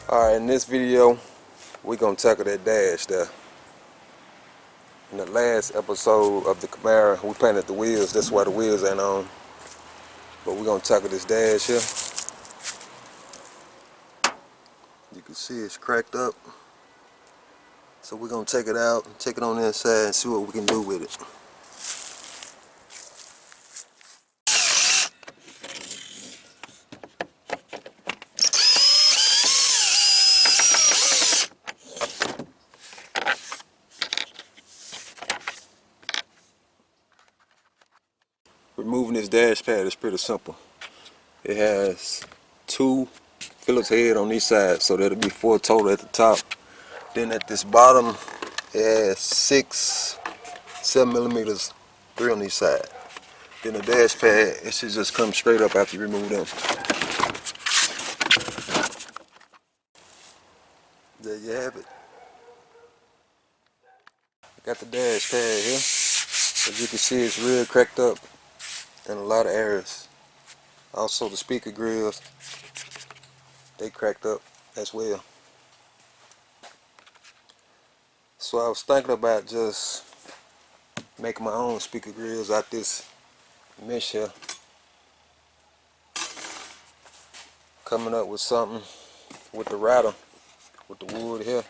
Alright, in this video, we're going to tackle that dash there. In the last episode of the Camaro, we painted the wheels. That's why the wheels ain't on. But we're going to tackle this dash here. You can see it's cracked up. So we're going to take it out, take it on the inside, and see what we can do with it. Removing this dash pad is pretty simple. It has 2 Phillips head on each side, so that'll be 4 total at the top. Then at this bottom, it has 6 7mm, 3 on each side. Then the dash pad, it should just come straight up after you remove them. There you have it. I got the dash pad here. As you can see, it's real cracked up in a lot of areas. Also the speaker grills, they cracked up as well. So I was thinking about just making my own speaker grills out this mesh here. Coming up with something with the router, with the wood here.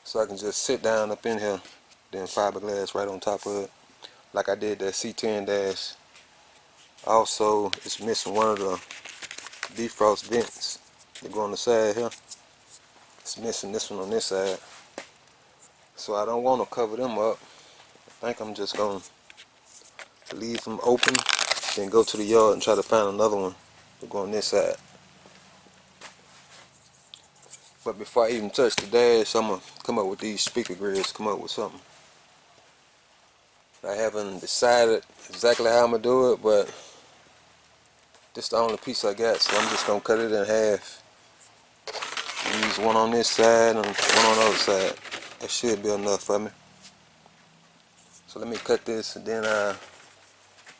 So I can just sit down up in here, then fiberglass right on top of it. Like I did that C10 dash. Also, it's missing one of the defrost vents that go on the side here. It's missing this one on this side. So I don't want to cover them up. I think I'm just going to leave them open, then go to the yard and try to find another one to go on this side. But before I even touch the dash, I'm going to come up with these speaker grills, come up with something. I haven't decided exactly how I'm going to do it, but this is the only piece I got, so I'm just going to cut it in half. Use one on this side and one on the other side. That should be enough for me. So let me cut this and then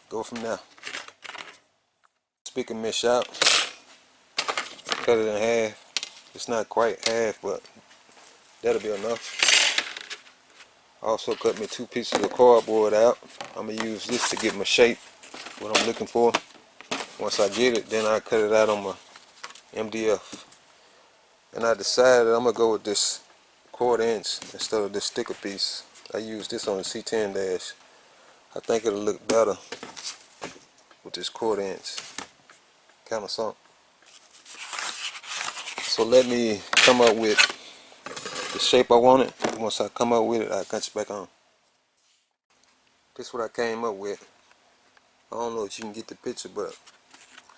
go from there. Speaker mesh out. Cut it in half. It's not quite half, but that'll be enough. Also cut me 2 pieces of cardboard out. I'm going to use this to get my shape, what I'm looking for. Once I get it, then I cut it out on my MDF. And I decided I'm going to go with this 1/4 inch instead of this sticker piece. I use this on the C10 dash. I think it'll look better with this 1/4 inch. Kind of something. So let me come up with the shape I want it. Once I come up with it, I'll cut you back on. This is what I came up with. I don't know if you can get the picture, but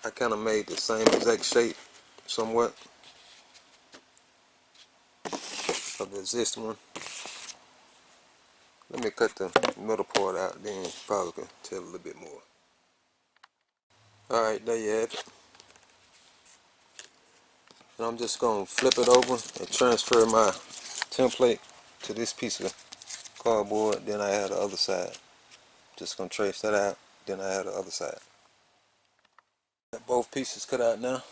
I kind of made the same exact shape somewhat of the existing one. Let me cut the middle part out, then you probably can tell a little bit more. Alright, there you have it. And I'm just going to flip it over and transfer my template to this piece of cardboard. Then I have the other side. Just going to trace that out. Then I have the other side. Got both pieces cut out now.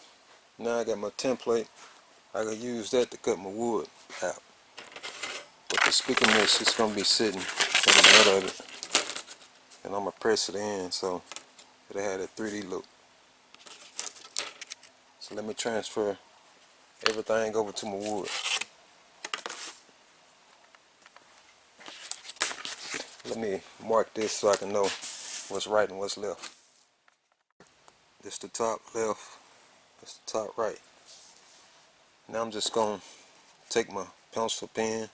Now I got my template. I can use that to cut my wood out. But the speaker mesh is going to be sitting in the middle of it. And I'm going to press it in so it'll have that 3D look. So let me transfer everything over to my wood. Let me mark this so I can know what's right and what's left. This the top left, this the top right. Now I'm just going to take my pencil pen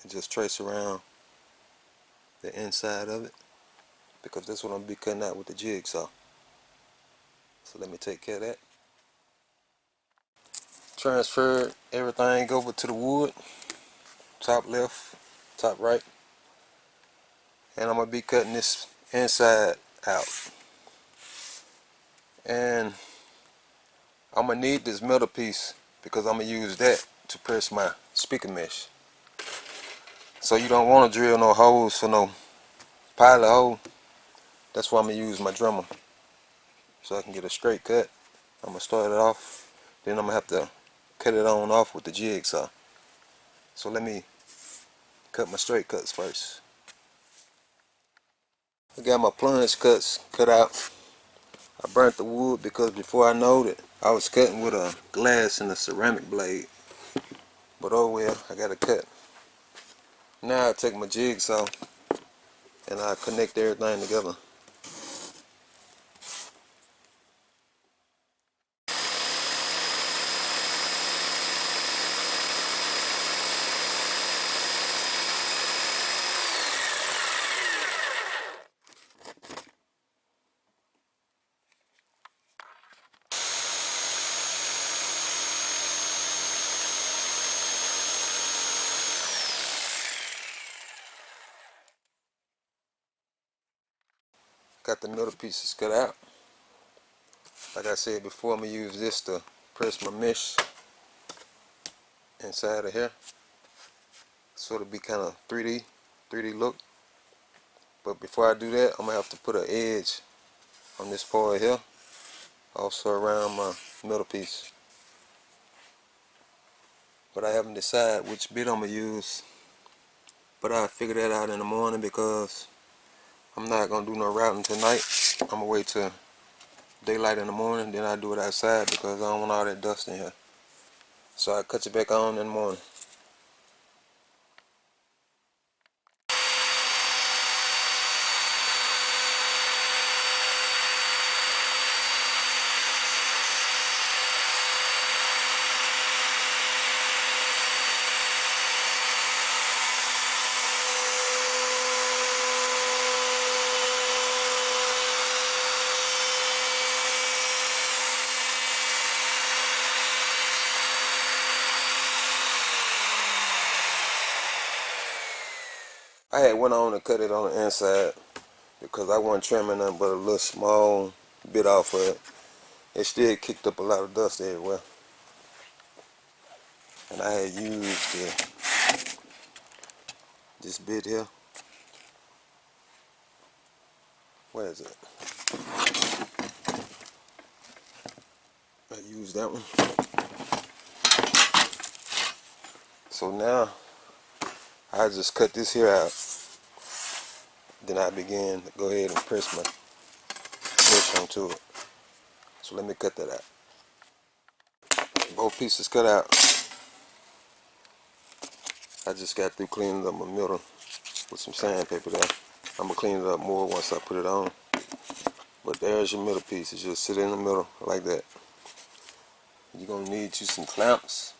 and just trace around the inside of it, because that's what I'm going to be cutting out with the jigsaw. So let me take care of that. Transfer everything over to the wood, top left, top right. And I'm going to be cutting this inside out. And I'm going to need this metal piece because I'm going to use that to press my speaker mesh. So you don't want to drill no holes for no pilot hole. That's why I'm going to use my dremel, so I can get a straight cut. I'm going to start it off. Then I'm going to have to cut it on off with the jigsaw. So let me cut my straight cuts first. I got my plunge cuts cut out. I burnt the wood because before I knowed it, I was cutting with a glass and a ceramic blade. But oh well, I got to cut. Now I take my jigsaw and I connect everything together. Got the middle pieces cut out. Like I said before, I'm going to use this to press my mesh inside of here. So it'll be kind of 3D look. But before I do that, I'm going to have to put an edge on this part here. Also around my middle piece. But I haven't decided which bit I'm going to use. But I'll figure that out in the morning because I'm not going to do no routing tonight. I'm going to wait till daylight in the morning, then I'll do it outside because I don't want all that dust in here. So I'll cut it back on in the morning. I had went on and cut it on the inside because I wasn't trimming nothing but a little small bit off of it. It still kicked up a lot of dust everywhere. And I had used this bit here. Where is it? I used that one. So now I just cut this here out. Then I began to go ahead and press my mesh onto it. So let me cut that out. Both pieces cut out. I just got through cleaning up my middle with some sandpaper there. I'm going to clean it up more once I put it on. But there's your middle piece. It just sit in the middle like that. You're going to need you some clamps.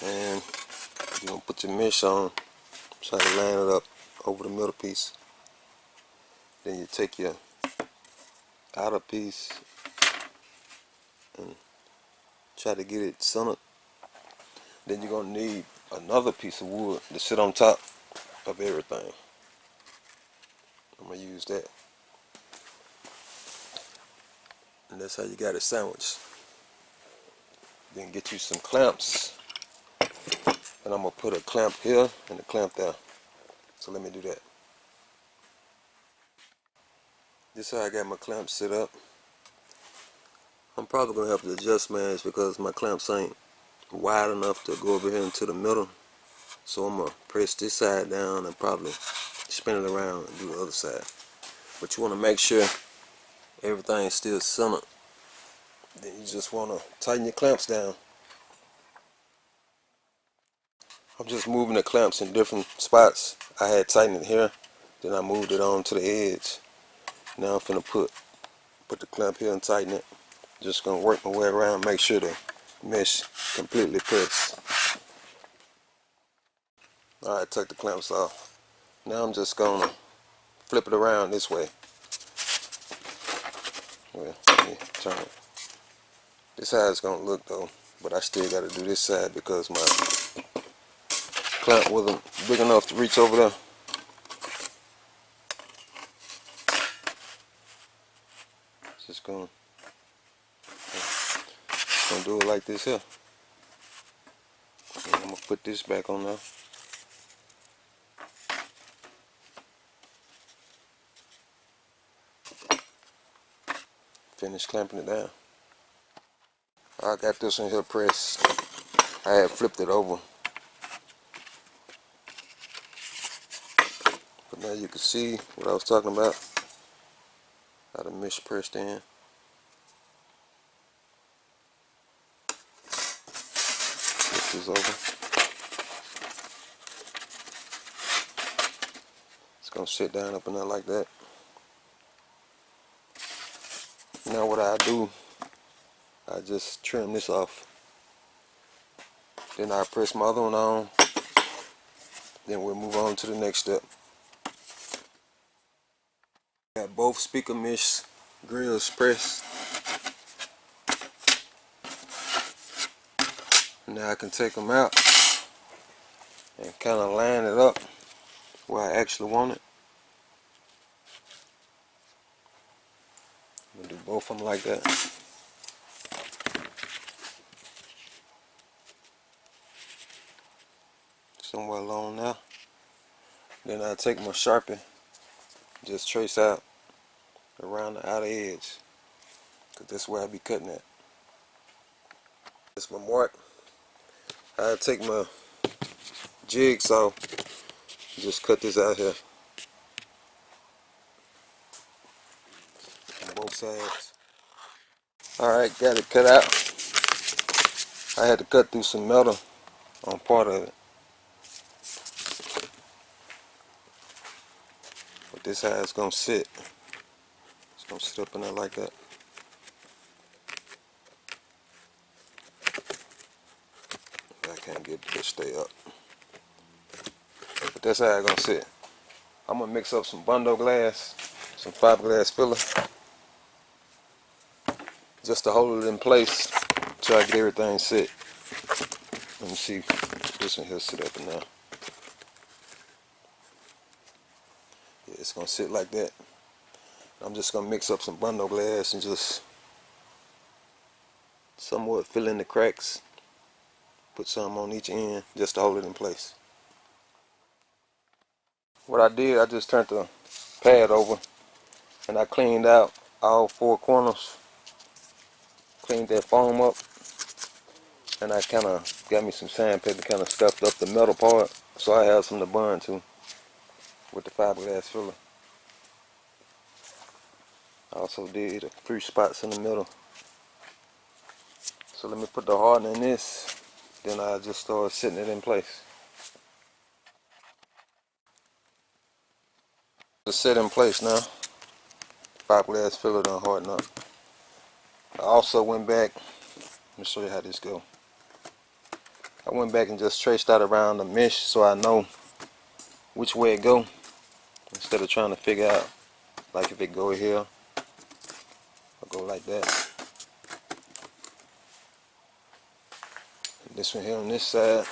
And you're going to put your mesh on. Try to line it up over the middle piece. Then you take your outer piece and try to get it centered. Then you're going to need another piece of wood to sit on top of everything. I'm going to use that. And that's how you got it sandwiched. Then get you some clamps. And I'm going to put a clamp here and a clamp there. So let me do that. This is how I got my clamps set up. I'm probably going to have to adjust mine because my clamps ain't wide enough to go over here into the middle. So I'm going to press this side down and probably spin it around and do the other side. But you want to make sure everything is still centered. Then you just want to tighten your clamps down. I'm just moving the clamps in different spots. I had tightened it here, then I moved it on to the edge. Now I'm finna put the clamp here and tighten it. Just gonna work my way around, make sure the mesh completely pressed. Alright, took the clamps off. Now I'm just gonna flip it around this way. Well, let me turn it. This is how it's gonna look though, but I still gotta do this side because my clamp wasn't big enough to reach over there. Just gonna do it like this here. And I'm gonna put this back on there. Finish clamping it down. I got this one here pressed. I had flipped it over, but now you can see what I was talking about. How the mesh pressed in. Flip this over. It's gonna sit down up in there like that. Now what I do, I just trim this off. Then I press my other one on. Then we'll move on to the next step. Got both speaker mesh grills pressed. Now I can take them out and kind of line it up where I actually want it. I'm gonna do both of them like that. Somewhere along now. Then I take my Sharpie, just trace out around the outer edge, because that's where I be cutting at. That's my mark. I take my jigsaw, just cut this out here on both sides. Alright, got it cut out. I had to cut through some metal on part of it. But this is how it's going to sit. It's going to sit up in there like that. I can't get it to stay up. But that's how it's going to sit. I'm going to mix up some Rondo glass, some fiberglass filler, just to hold it in place, try to get everything set. Let me see if this one here sit up in there. Yeah, it's going to sit like that. I'm just going to mix up some Rondo glass and just somewhat fill in the cracks. Put some on each end just to hold it in place. What I did, I just turned the pad over and I cleaned out all four corners. Cleaned that foam up. And I kind of got me some sandpaper, kind of scuffed up the metal part so I have some to burn to with the fiberglass filler. I also did a few spots in the middle. So let me put the hardener in this, then I just start setting it in place. It's set in place now. Fiberglass filler done harden up. I also went back, let me show you how this go. I went back and just traced out around the mesh so I know which way it go, instead of trying to figure out like if it go here or go like that. And this one here on this side.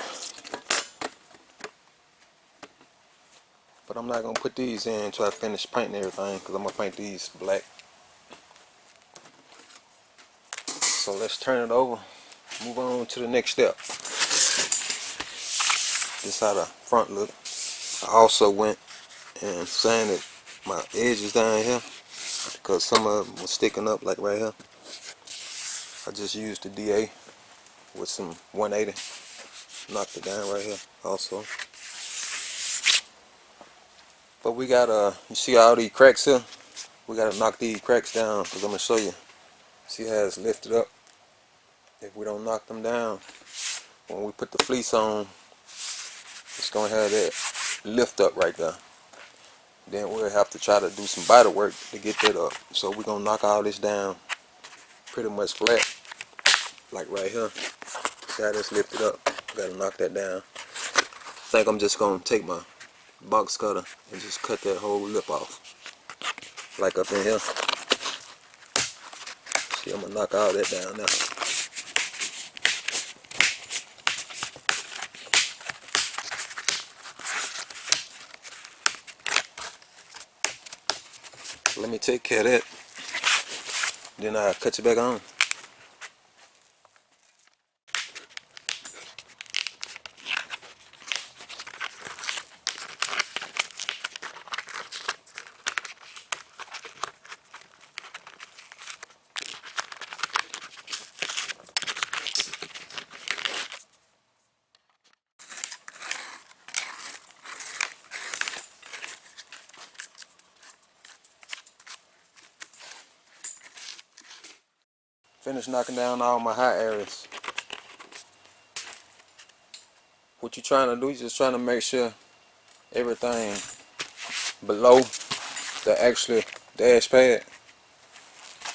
But I'm not going to put these in until I finish painting everything, because I'm going to paint these black. So let's turn it over, move on to the next step. This is how the front look. I also went and sanded my edges down here, because some of them were sticking up like right here. I just used the DA with some 180, knocked it down right here also. But we got you see all these cracks here? We gotta knock these cracks down, because I'm gonna show you. See how it's lifted up? If we don't knock them down, when we put the fleece on, it's gonna have that lift up right there. Then we'll have to try to do some body work to get that up. So we're gonna knock all this down pretty much flat, like right here. See how this lifted up? Gotta knock that down. I think I'm just gonna take my box cutter and just cut that whole lip off, like up in here. See, I'm gonna knock all that down now. Let me take care of that, then I'll cut you back on. Finished knocking down all my hot areas. What you're trying to do is just trying to make sure everything below the actual dash pad,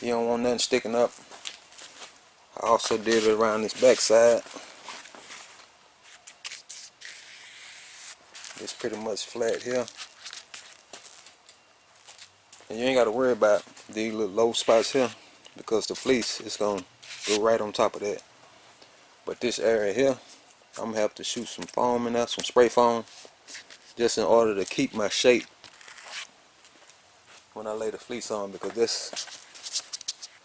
you don't want nothing sticking up. I also did it around this back side. It's pretty much flat here. And you ain't got to worry about these little low spots here because the fleece is going to go right on top of that. But this area here, I'm going to have to shoot some foam in there, some spray foam, just in order to keep my shape when I lay the fleece on, because this,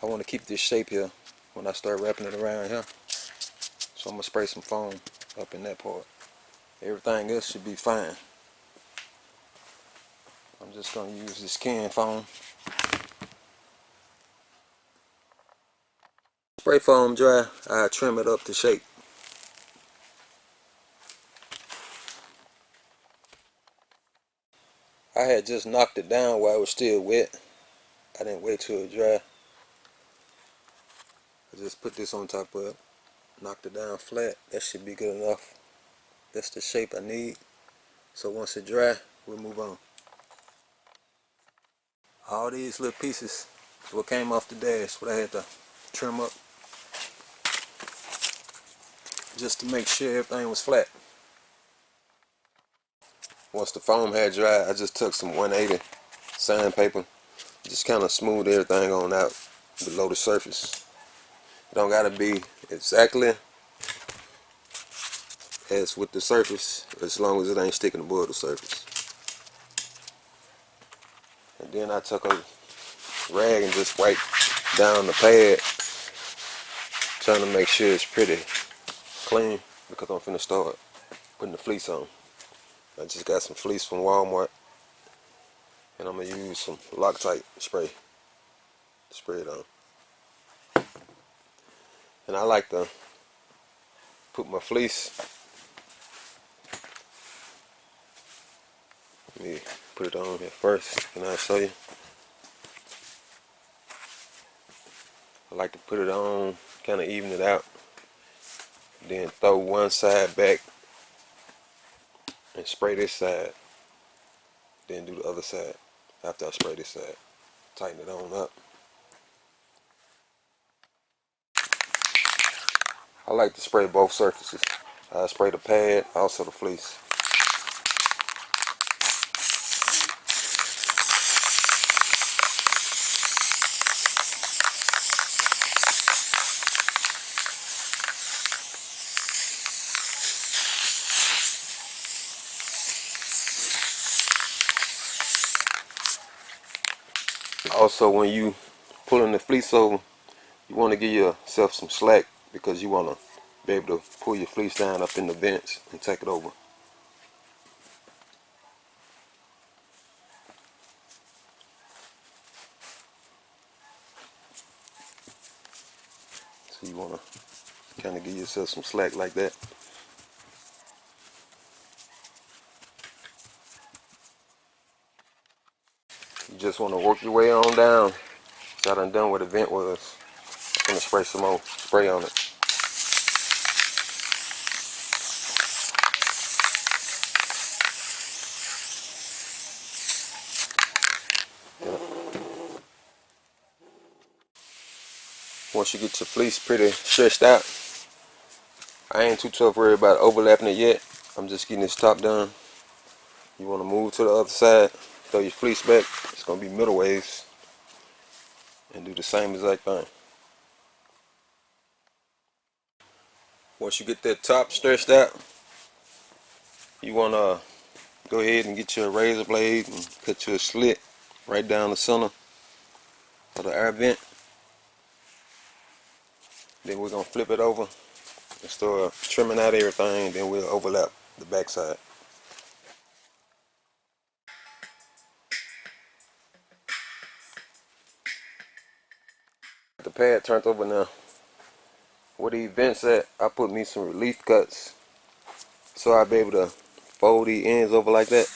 I want to keep this shape here when I start wrapping it around here. So I'm going to spray some foam up in that part. Everything else should be fine. I'm just going to use this can foam. Spray foam dry, I trim it up to shape. I had just knocked it down while it was still wet. I didn't wait till it dry. I just put this on top of it, knocked it down flat. That should be good enough. That's the shape I need. So once it dry, we'll move on. All these little pieces is what came off the dash, what I had to trim up just to make sure everything was flat. Once the foam had dried, I just took some 180 sandpaper, just kind of smoothed everything on out below the surface. It don't gotta be exactly as with the surface, as long as it ain't sticking above the surface. And then I took a rag and just wiped down the pad, trying to make sure it's pretty clean, because I'm finna start putting the fleece on. I just got some fleece from Walmart, and I'm gonna use some Loctite spray to spray it on. And I like to put my fleece, let me put it on here first, and I'll show you. I like to put it on, kind of even it out, then throw one side back and spray this side, then do the other side after I spray this side. Tighten it on up. I like to spray both surfaces. I spray the pad, also the fleece. Also, when you pulling the fleece over, you want to give yourself some slack, because you want to be able to pull your fleece down up in the vents and take it over. So you want to kind of give yourself some slack like that. You just want to work your way on down. So I done where the vent was. I'm going to spray some more spray on it. Once you get your fleece pretty stretched out, I ain't too tough worried about overlapping it yet. I'm just getting this top done. You want to move to the other side, throw your fleece back. It's going to be middle ways, and do the same exact thing. Once you get that top stretched out, you want to go ahead and get your razor blade and cut you a slit right down the center of the air vent. Then we're going to flip it over and start trimming out everything. Then we'll overlap the back side. The pad turned over now. Where these vents at, I put me some relief cuts so I'll be able to fold the ends over like that.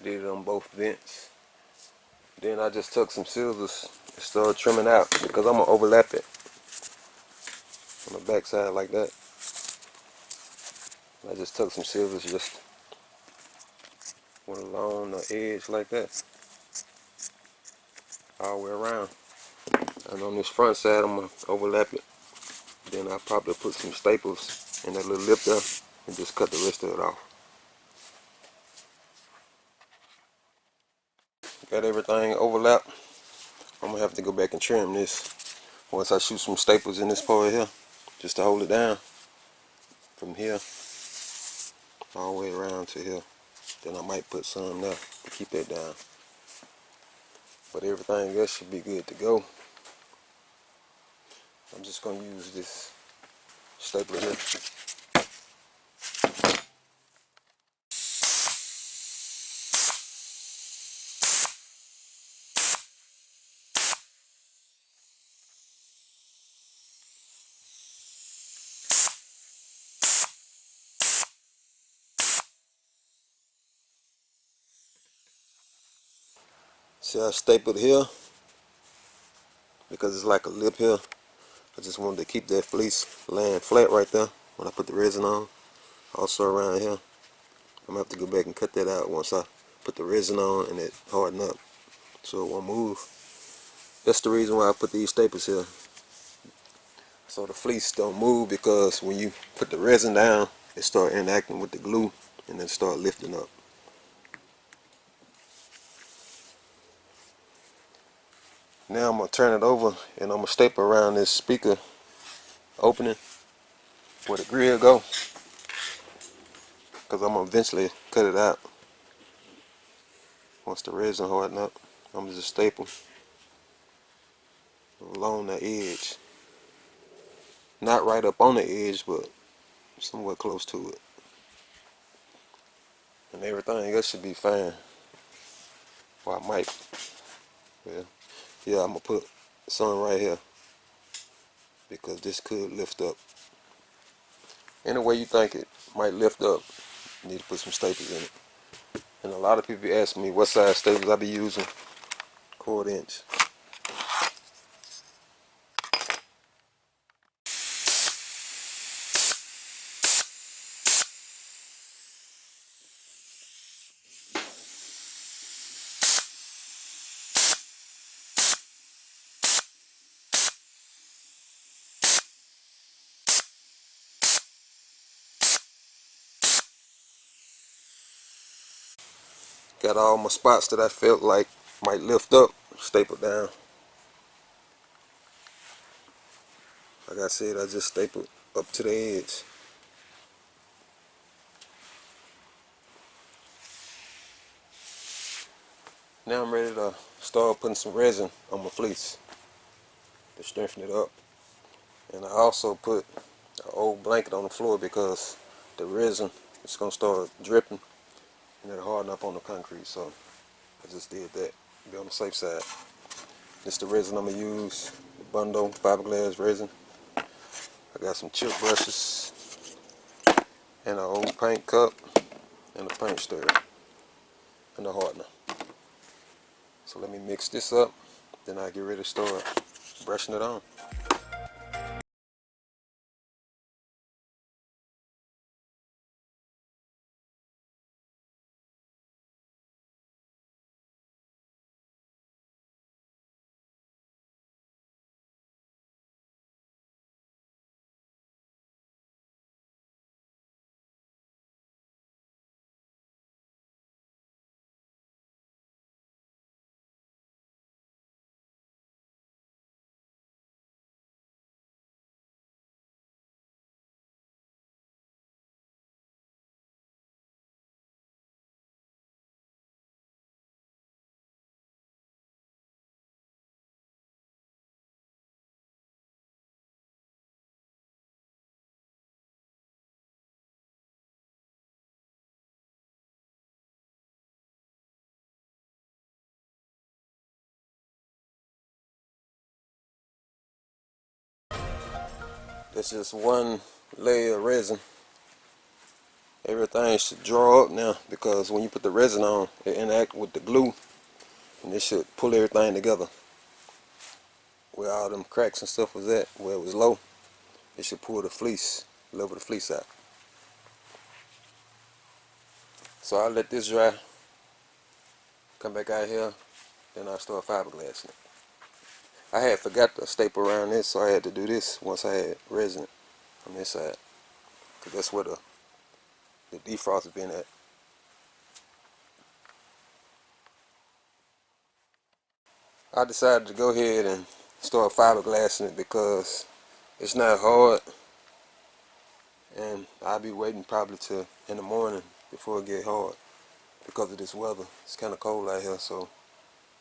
Did it on both vents. Then I just took some scissors and started trimming out because I'm gonna overlap it on the back side like that. I just took some scissors, just went along the edge like that, all the way around. And on this front side, I'm gonna overlap it. Then I'll probably put some staples in that little lip there and just cut the rest of it off. Got everything overlapped. I'm gonna have to go back and trim this once I shoot some staples in this part here, just to hold it down from here all the way around to here. Then I might put some there to keep that down. But everything else should be good to go. I'm just gonna use this stapler here. See, I stapled here because it's like a lip here. I just wanted to keep that fleece laying flat right there when I put the resin on. Also around here, I'm gonna have to go back and cut that out once I put the resin on and it harden up so it won't move. That's the reason why I put these staples here, so the fleece don't move, because when you put the resin down, it start interacting with the glue and then start lifting up. Now I'm gonna turn it over and I'm gonna staple around this speaker opening where the grill go, because I'm gonna eventually cut it out once the resin harden up. I'm gonna just staple along the edge, not right up on the edge, but somewhat close to it, and everything else should be fine. Or I might, yeah, I'm gonna put some right here because this could lift up. Any way you think it might lift up, you need to put some staples in it. And a lot of people ask me what size staples I be using. 1/4 inch. Got all my spots that I felt like might lift up stapled down. Like I said, I just stapled up to the edge. Now I'm ready to start putting some resin on my fleece to strengthen it up. And I also put an old blanket on the floor because the resin is going to start dripping and it'll harden up on the concrete. So I just did that to be on the safe side. This is the resin I'm going to use, the Rondo Fiberglass resin. I got some chip brushes and an old paint cup and a paint stirrer and a hardener. So let me mix this up, then I'll get ready to start brushing it on. That's just one layer of resin. Everything should draw up now because when you put the resin on, it interact with the glue and and it should pull everything together. Where all them cracks and stuff was at, where it was low, it should pull the fleece, level the fleece out. So I'll let this dry, come back out here, then I'll start fiberglassing it. I had forgot to staple around this, so I had to do this once I had resin on this side, because that's where the defrost has been at. I decided to go ahead and start fiberglassing it because it's not hard, and I'll be waiting probably till in the morning before it get hard because of this weather. It's kind of cold out here, so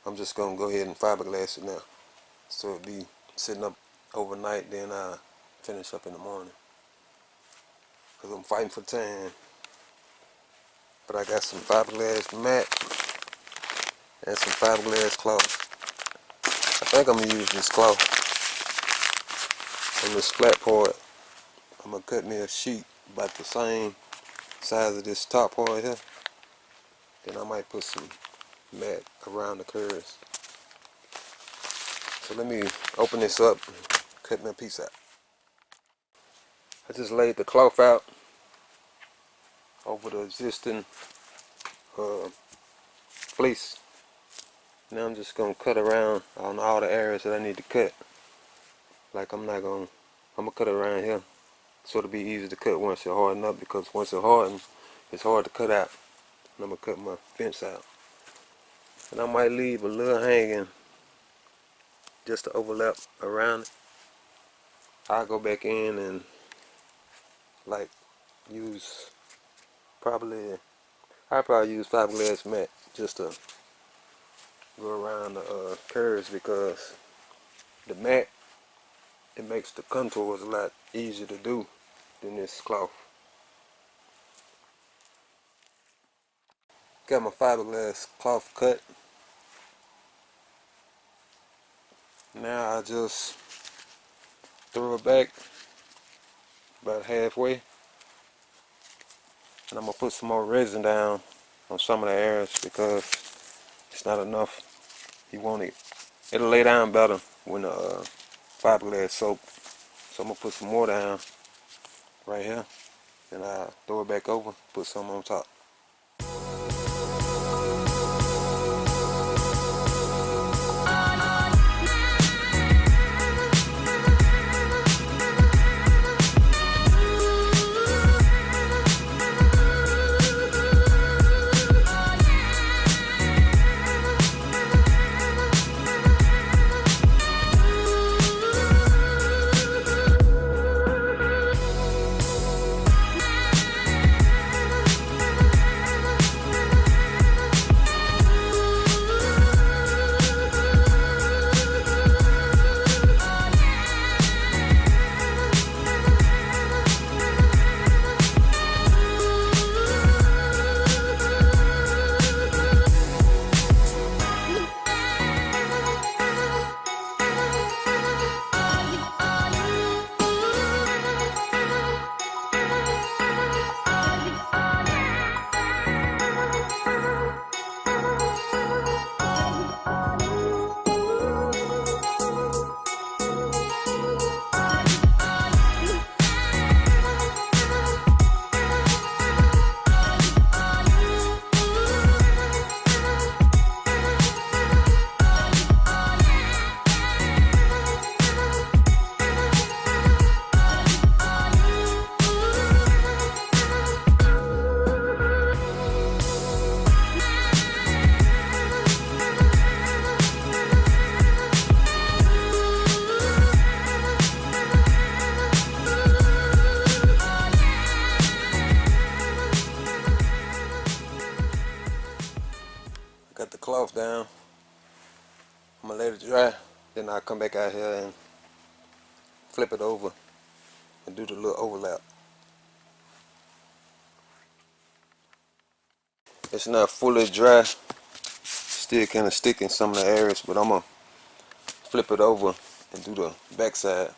I'm just gonna go ahead and fiberglass it now, so it'll be sitting up overnight, then I'll finish up in the morning because I'm fighting for time. But I got some fiberglass mat and some fiberglass cloth. I think I'm gonna use this cloth on this flat part. I'm gonna cut me a sheet about the same size of this top part here. Then I might put some mat around the curves. So let me open this up and cut me a piece out. I just laid the cloth out over the existing fleece. Now I'm just gonna cut around on all the areas that I need to cut. Like I'm gonna cut around here so it'll be easy to cut once it harden up, because once it hardens, it's hard to cut out. And I'm gonna cut my fence out. And I might leave a little hanging just to overlap around it. I'll go back in and like use I'll probably use fiberglass mat just to go around the curves, because the mat, it makes the contours a lot easier to do than this cloth. Got my fiberglass cloth cut. Now I just throw it back about halfway, and I'm gonna put some more resin down on some of the areas because it's not enough. It'll lay down better when the fiberglass soak. So I'm gonna put some more down right here, then I throw it back over, put some on top. Got the cloth down. I'm gonna let it dry, then I'll come back out here and flip it over and do the little overlap. It's not fully dry, still kind of stick in some of the areas, but I'm gonna flip it over and do the back side.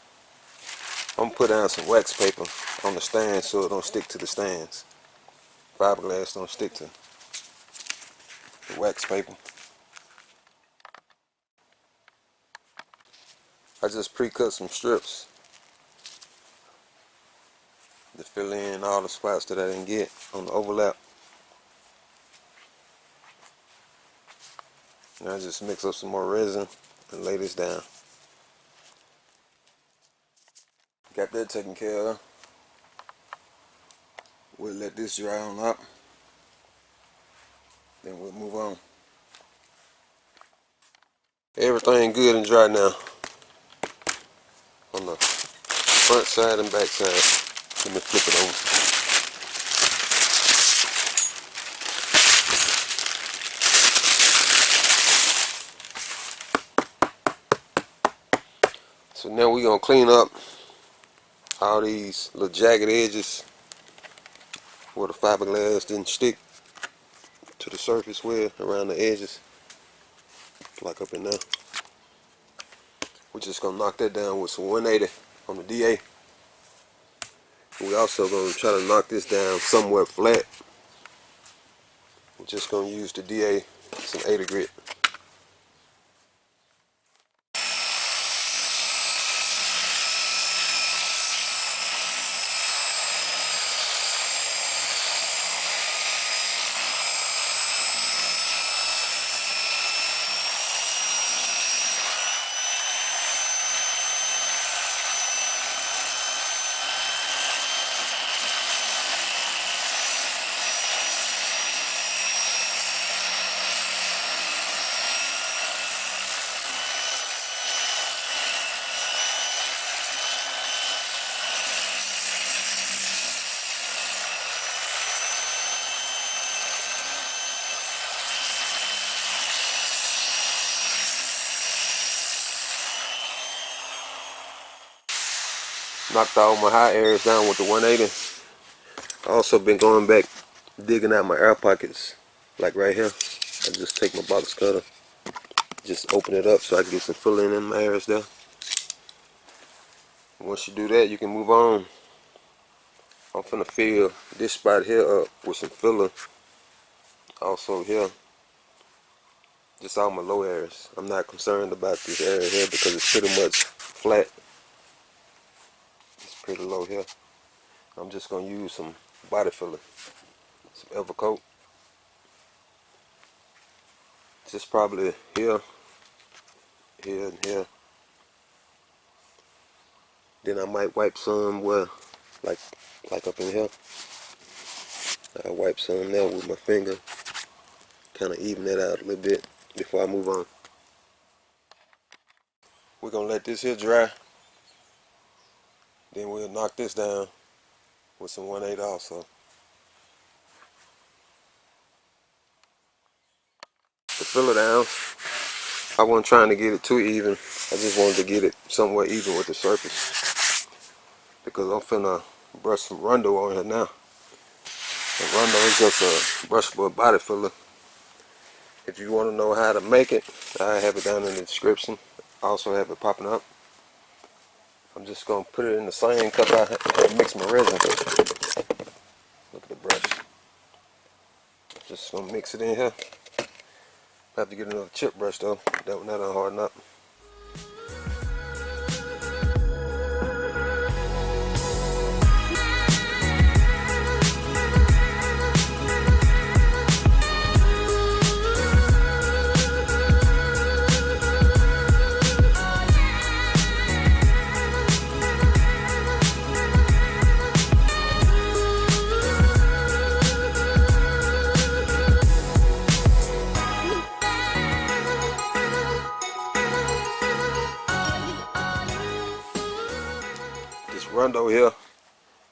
I'm gonna put down some wax paper on the stand so it don't stick to the stands. Fiberglass don't stick to the wax paper. I just pre-cut some strips to fill in all the spots that I didn't get on the overlap. Now I just mix up some more resin and lay this down. Got that taken care of. We'll let this dry on up, then we'll move on. Everything good and dry now on the front side and back side. Let me flip it over. So now we're going to clean up all these little jagged edges where the fiberglass didn't stick to the surface well around the edges, like up in there. We're just going to knock that down with some 180 on the DA. We're also going to try to knock this down somewhat flat. We're just going to use the DA, some 80 grit. Knocked all my high areas down with the 180. I also been going back digging out my air pockets, like right here. I just take my box cutter, just open it up so I can get some filling in my areas there. Once you do that, you can move on. I'm finna fill this spot here up with some filler. Also here, just all my low areas. I'm not concerned about this area here because it's pretty much flat. It's pretty low here. I'm just gonna use some body filler, some Aerocoupe. Just probably here, here, and here. Then I might wipe some where, like up in here. I wipe some there with my finger, kind of even that out a little bit before I move on. We're gonna let this here dry. Then we'll knock this down with some 1/8 also. To fill it down, I wasn't trying to get it too even. I just wanted to get it somewhat even with the surface, because I'm finna brush some Rondo on here now. And Rondo is just a brushable body filler. If you want to know how to make it, I have it down in the description. I also have it popping up. I'm just going to put it in the same cup I had mixed my resin. Look at the brush. Just going to mix it in here. I have to get another chip brush though. That one not harden up. Rondo here,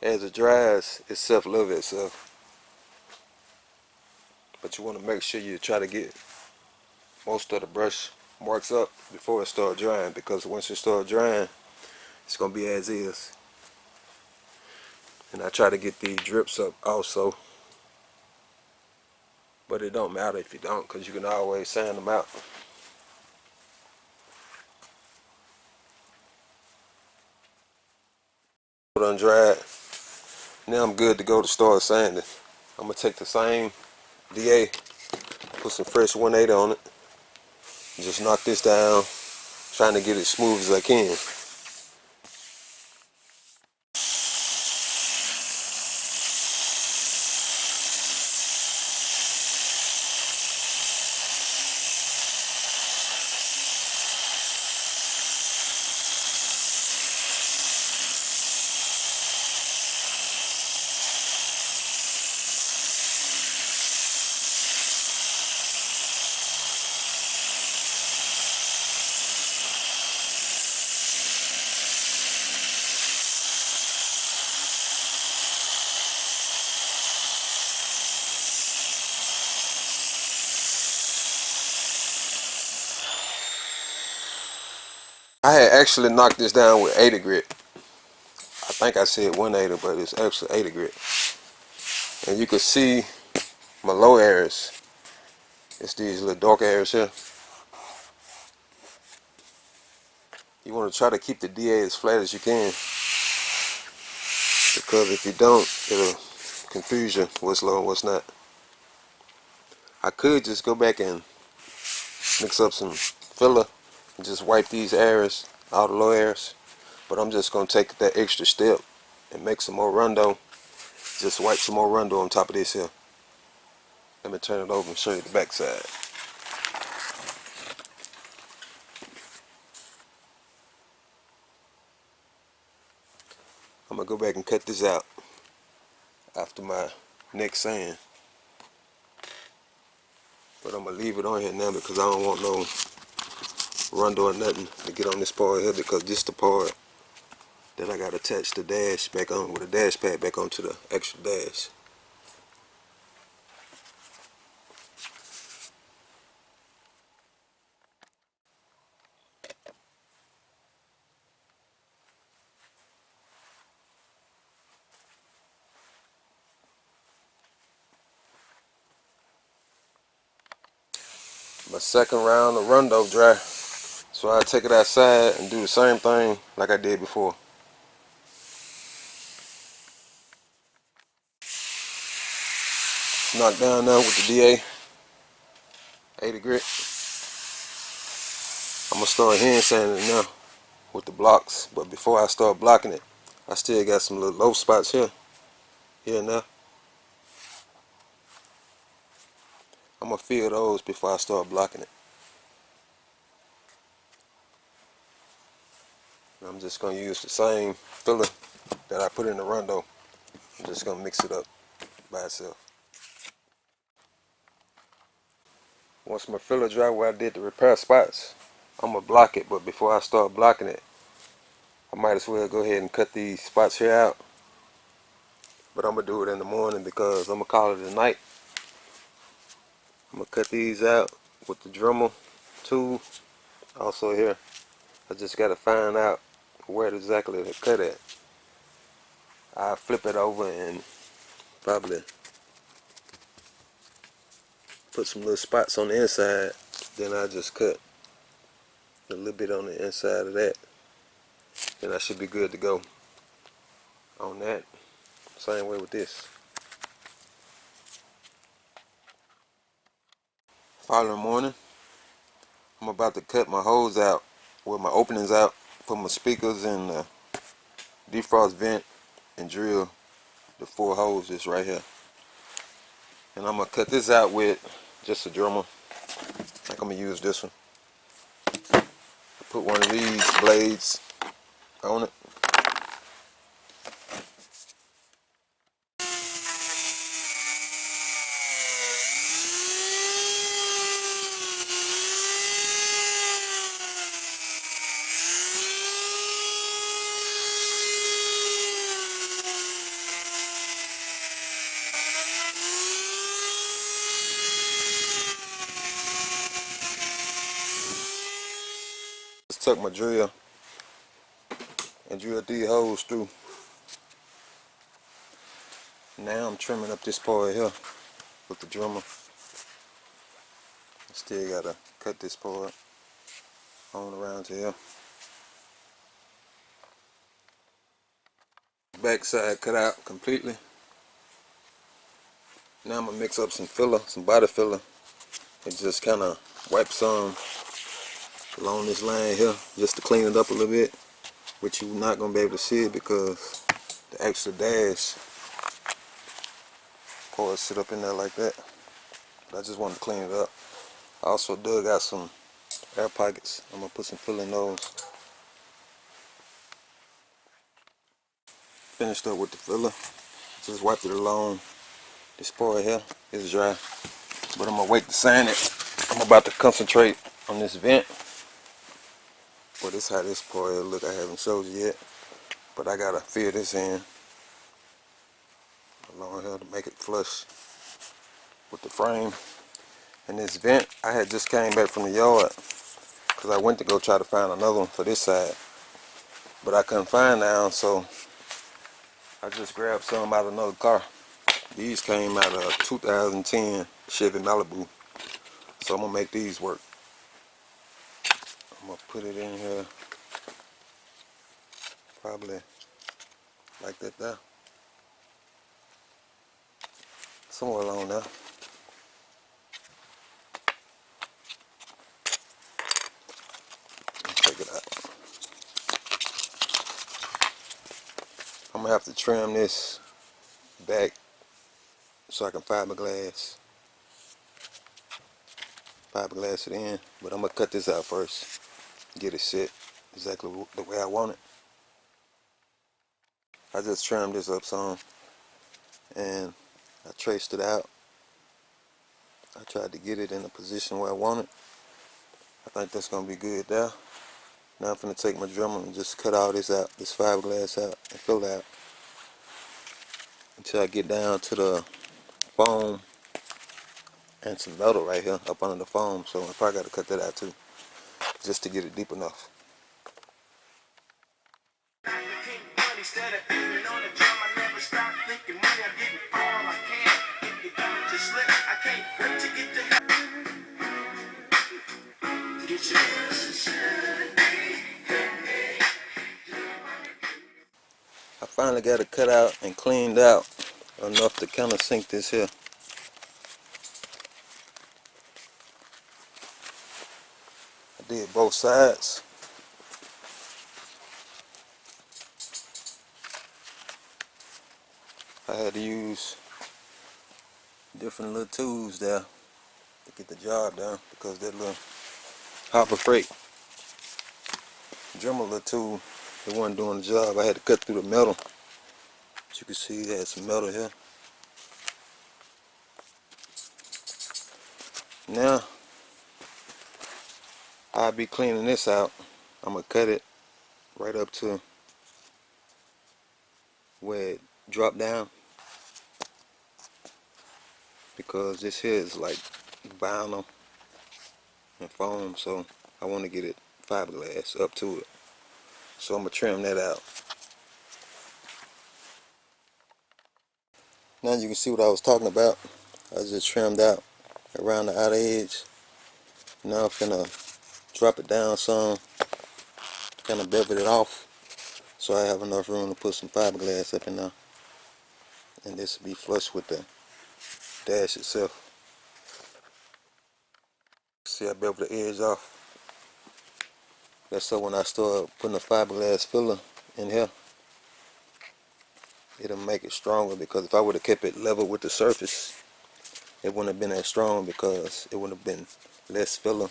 as it dries, it self-level itself. But you want to make sure you try to get most of the brush marks up before it starts drying, because once it starts drying, it's going to be as is. And I try to get these drips up also. But it don't matter if you don't, because you can always sand them out. Done dried. Now I'm good to go to start sanding. I'm gonna take the same DA, put some fresh 180 on it, just knock this down, trying to get it smooth as I can. I had actually knocked this down with 80 grit. I think I said 180, but it's actually 80 grit. And you can see my low areas. It's these little dark areas here. You want to try to keep the DA as flat as you can, because if you don't, it'll confuse you what's low and what's not. I could just go back and mix up some filler and just wipe these areas, all the low areas, but I'm just going to take that extra step and make some more Rondo. Just wipe some more Rondo on top of this here. Let me turn it over and show you the back side. I'm going to go back and cut this out after my next sand. But I'm going to leave it on here now because I don't want no Rondo or nothing to get on this part here, because this is the part that I got to attach the dash back on with a dash pad back onto the extra dash. My second round of Rondo dry, so I take it outside and do the same thing like I did before. Knock down now with the DA 80 grit. I'm gonna start hand sanding it now with the blocks, but before I start blocking it, I still got some little low spots here and there. I'm gonna fill those before I start blocking it. I'm just going to use the same filler that I put in the Rondo. I'm just going to mix it up by itself. Once my filler dry where I did the repair spots, I'm going to block it. But before I start blocking it, I might as well go ahead and cut these spots here out. But I'm going to do it in the morning because I'm going to call it a night. I'm going to cut these out with the Dremel tool. Also here, I just got to find out where exactly to cut at. I'll flip it over and probably put some little spots on the inside. Then I just cut a little bit on the inside of that. Then I should be good to go on that. Same way with this. Following morning, I'm about to cut my holes out, with my openings out, put my speakers in the defrost vent and drill the 4 holes just right here. And I'm going to cut this out with just a Dremel. I think I'm going to use this one. Put one of these blades on it. Just tuck my drill and drill these holes through. Now I'm trimming up this part here with the Dremel. Still gotta cut this part on around to here. Back side cut out completely. Now I'm gonna mix up some filler, some body filler, and just kind of wipe some along this line here just to clean it up a little bit, which you're not going to be able to see it because the extra dash part sit up in there like that. But I just wanted to clean it up. I also dug out some air pockets. I'm going to put some fill in those. Finished up with the filler. Just wiped it along. This part here is dry, but I'm going to wait to sand it. I'm about to concentrate on this vent. But this is how this part here look. I haven't showed you yet, but I gotta fill this in along here to make it flush with the frame. And this vent, I had just came back from the yard because I went to go try to find another one for this side, but I couldn't find none, so I just grabbed some out of another car. These came out of 2010 Chevy Malibu, so I'm gonna make these work. I'm gonna put it in here probably like that there, somewhere along there. Check it out. I'm gonna have to trim this back so I can fiberglass it in, but I'm gonna cut this out first, get it set exactly the way I want it. I just trimmed this up some and I traced it out. I tried to get it in the position where I want it. I think that's gonna be good there. Now I'm gonna take my Dremel and just cut all this out, this fiberglass out, and fill it out until I get down to the foam and some metal right here up under the foam. So I probably got to cut that out too, just to get it deep enough. I finally got it cut out and cleaned out enough to kind of sink this here. I did both sides. I had to use different little tools there to get the job done because that little Hopper Freight Dremel little tool, it wasn't doing the job. I had to cut through the metal. As you can see, there's some metal here. Now I'll be cleaning this out. I'm gonna cut it right up to where it dropped down, because this here is like vinyl and foam, so I want to get it fiberglass up to it. So I'm gonna trim that out. Now you can see what I was talking about. I just trimmed out around the outer edge. Now I'm gonna drop it down some, kind of bevel it off, so I have enough room to put some fiberglass up in there, and this will be flush with the dash itself. See, I beveled the edge off. That's so when I start putting the fiberglass filler in here, it'll make it stronger, because if I would have kept it level with the surface, it wouldn't have been as strong, because it would have been less filler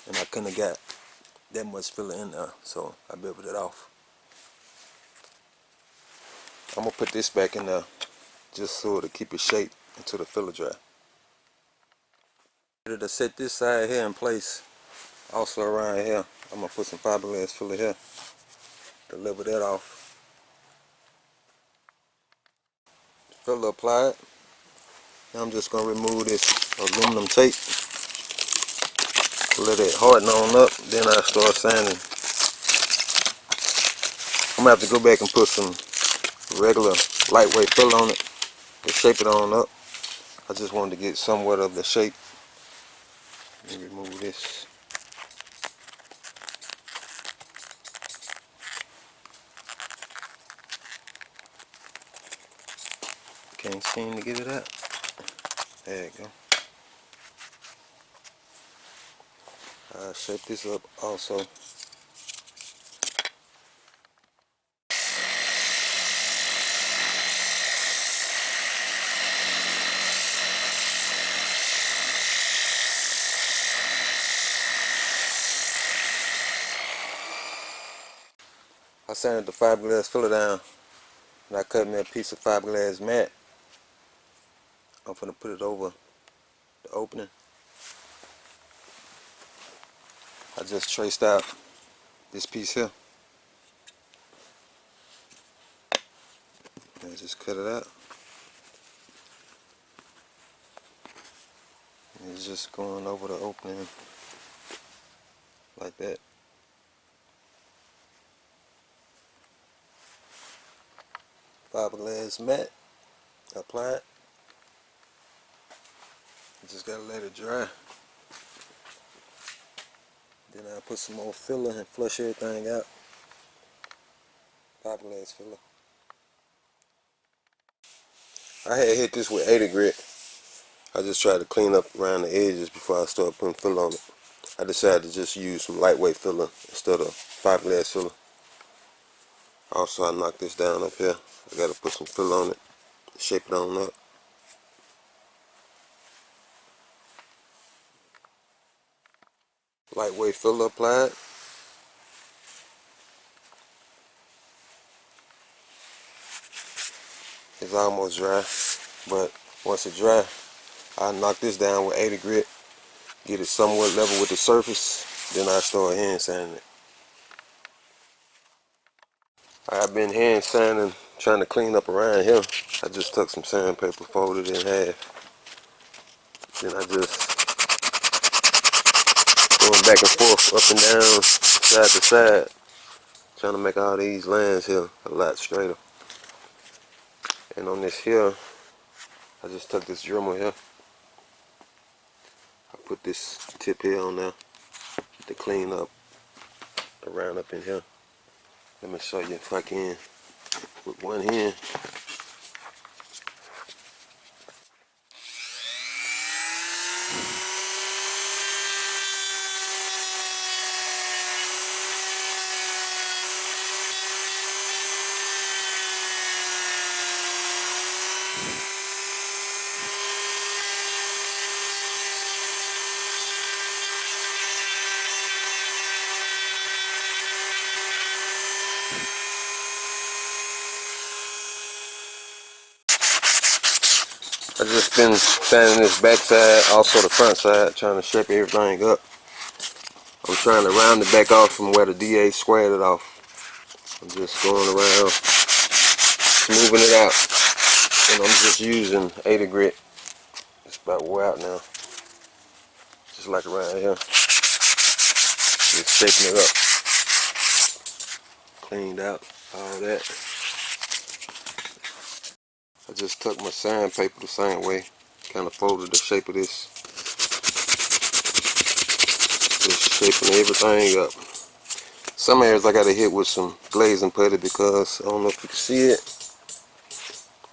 and I couldn't have got that much filler in there. So I beveled it off. I'm gonna put this back in there just so to keep it shaped until the filler dry. To set this side here in place, also around here, I'm gonna put some fiberglass filler here to level that off. Filler applied. Now I'm just gonna remove this aluminum tape, let it harden on up, then I start sanding. I'm gonna have to go back and put some regular lightweight filler on it to shape it on up. I just wanted to get somewhat of the shape. Let me remove this. Can't seem to get it out. There you go. I'll shape this up also. I sanded the fiberglass filler down and I cut me a piece of fiberglass mat. I'm gonna put it over the opening. I just traced out this piece here and just cut it out. And it's just going over the opening like that. Fiberglass mat applied. Just gotta let it dry. Then I'll put some more filler and flush everything out. Fiberglass filler. I had hit this with 80 grit. I just tried to clean up around the edges before I start putting filler on it. I decided to just use some lightweight filler instead of fiberglass filler. Also, I knocked this down up here. I gotta put some filler on it, shape it on up. Lightweight filler applied. It's almost dry, but once it's dry, I knock this down with 80 grit, get it somewhat level with the surface, then I start hand sanding it. I've been hand sanding, trying to clean up around here. I just took some sandpaper, folded it in half. Then I just going back and forth, up and down, side to side, trying to make all these lines here a lot straighter. And on this here, I just took this Dremel here. I put this tip here on there to clean up around up in here. Let me show you if I can with one hand. I just been sanding this back side, also the front side, trying to shape everything up. I'm trying to round it back off from where the DA squared it off. I'm just going around, smoothing it out, and I'm just using 80 grit. It's about wore out now. Just like around here. Just shaping it up. Cleaned out all that. I just took my sandpaper the same way, kind of folded the shape of this. Just shaping everything up. Some areas I gotta hit with some glazing putty because I don't know if you can see it.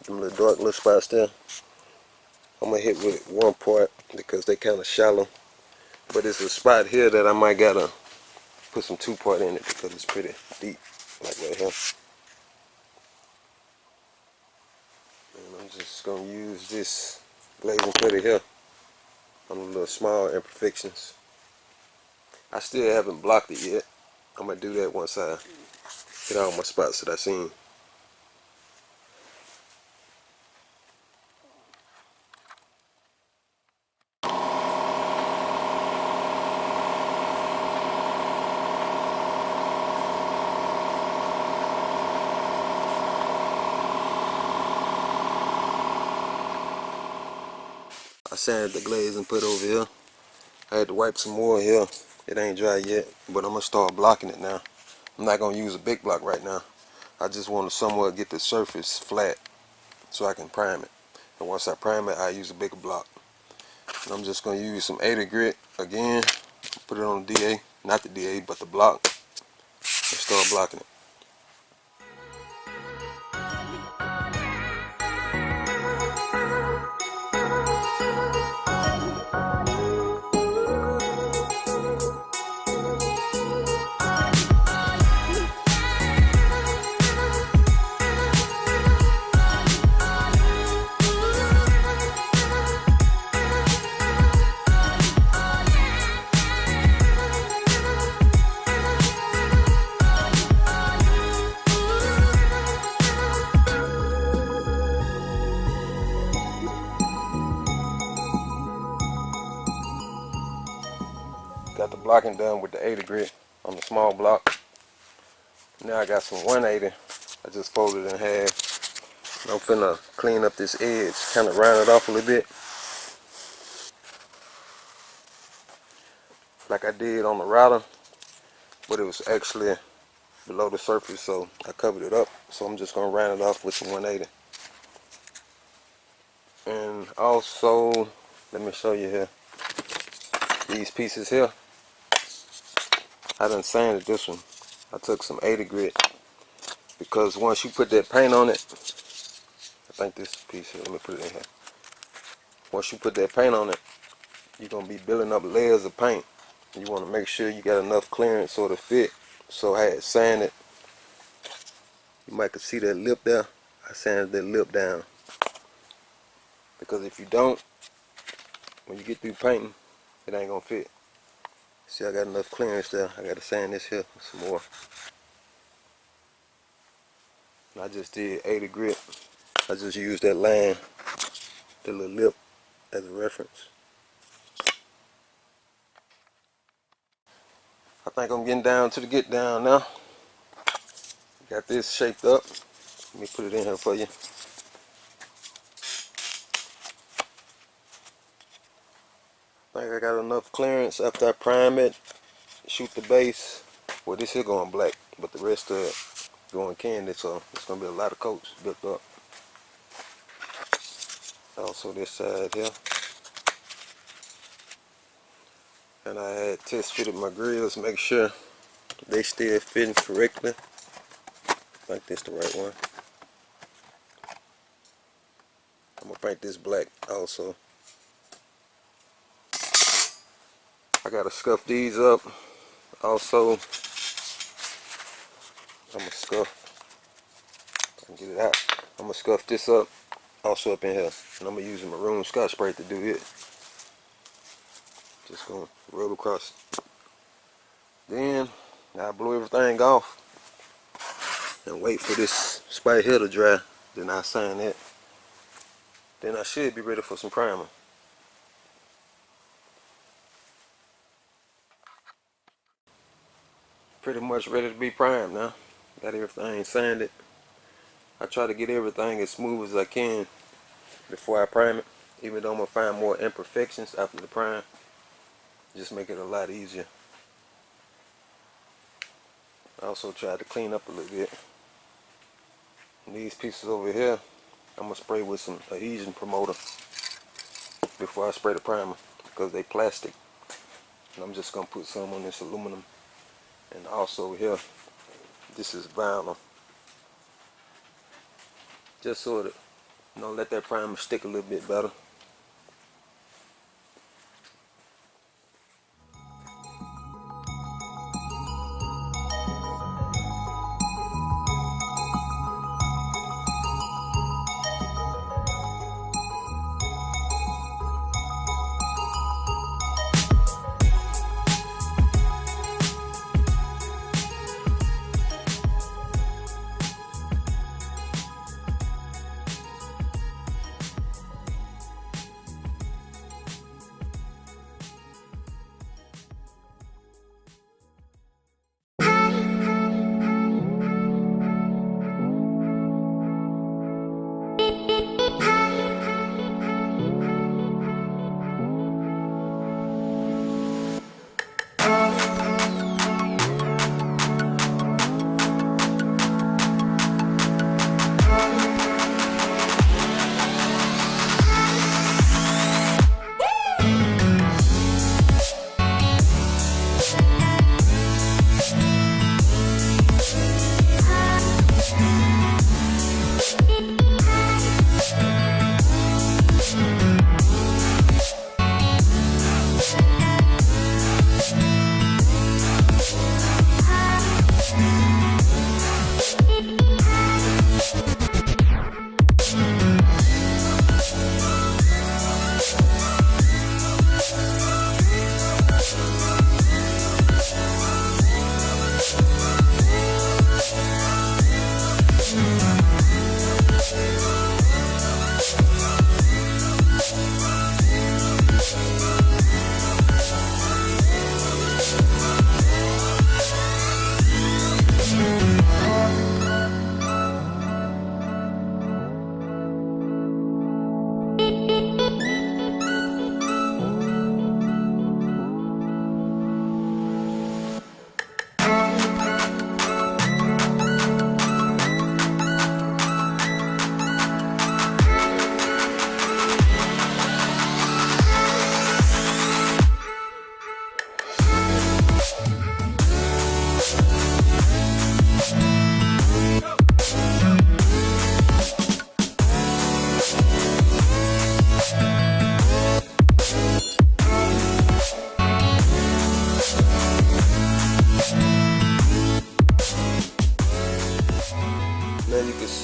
Them little dark little spots there. I'm gonna hit with one part because they kind of shallow. But it's a spot here that I might gotta put some 2-part in it because it's pretty deep, like right here. And I'm just gonna use this glazing putty here on the little small imperfections. I still haven't blocked it yet. I'm gonna do that once I hit all my spots that I seen. I sanded the glaze and put over here. I had to wipe some more here. It ain't dry yet, but I'm gonna start blocking it now. I'm not gonna use a big block right now. I just want to somewhat get the surface flat so I can prime it. And once I prime it, I use a bigger block. And I'm just gonna use some 80 grit again. Put it on the DA, not the DA, but the block, and start blocking it. blocking done with the 80 grit on the small block. Now I got some 180. I just folded it in half. I'm finna clean up this edge, kind of round it off a little bit, like I did on the router, but it was actually below the surface, so I covered it up. So I'm just gonna round it off with some 180. And also, let me show you here. These pieces here, I done sanded this one. I took some 80 grit because once you put that paint on it, I think this piece here, let me put it in here. Once you put that paint on it, you're gonna be building up layers of paint. You want to make sure you got enough clearance so to fit. So I had sanded. You might could see that lip there. I sanded that lip down because if you don't, when you get through painting, it ain't gonna fit. See, I got enough clearance there. I gotta sand this here some more. And I just did 80 grit. I just used that line, the little lip, as a reference. I think I'm getting down to the get down now. Got this shaped up. Let me put it in here for you. I think I got enough clearance after I prime it, shoot the base. Well, this here going black, but the rest of it going candy, so it's going to be a lot of coats built up. Also this side here. And I had test fitted my grills, make sure they still fitting correctly. I think this the right one. I'm going to paint this black also. I got to scuff these up. Also, I'm going to scuff, I can get it out. I'm going to scuff this up, also up in here. And I'm going to use a maroon Scotch spray to do it. Just going to rub across. Then, I blow everything off and wait for this spray here to dry. Then I sand it. Then I should be ready for some primer. Pretty much ready to be primed now. Got everything sanded. I try to get everything as smooth as I can before I prime it. Even though I'm going to find more imperfections after the prime. Just make it a lot easier. I also tried to clean up a little bit. And these pieces over here, I'm going to spray with some adhesion promoter before I spray the primer because they plastic. And I'm just going to put some on this aluminum. And also here, this is vinyl. Just sort of, let that primer stick a little bit better.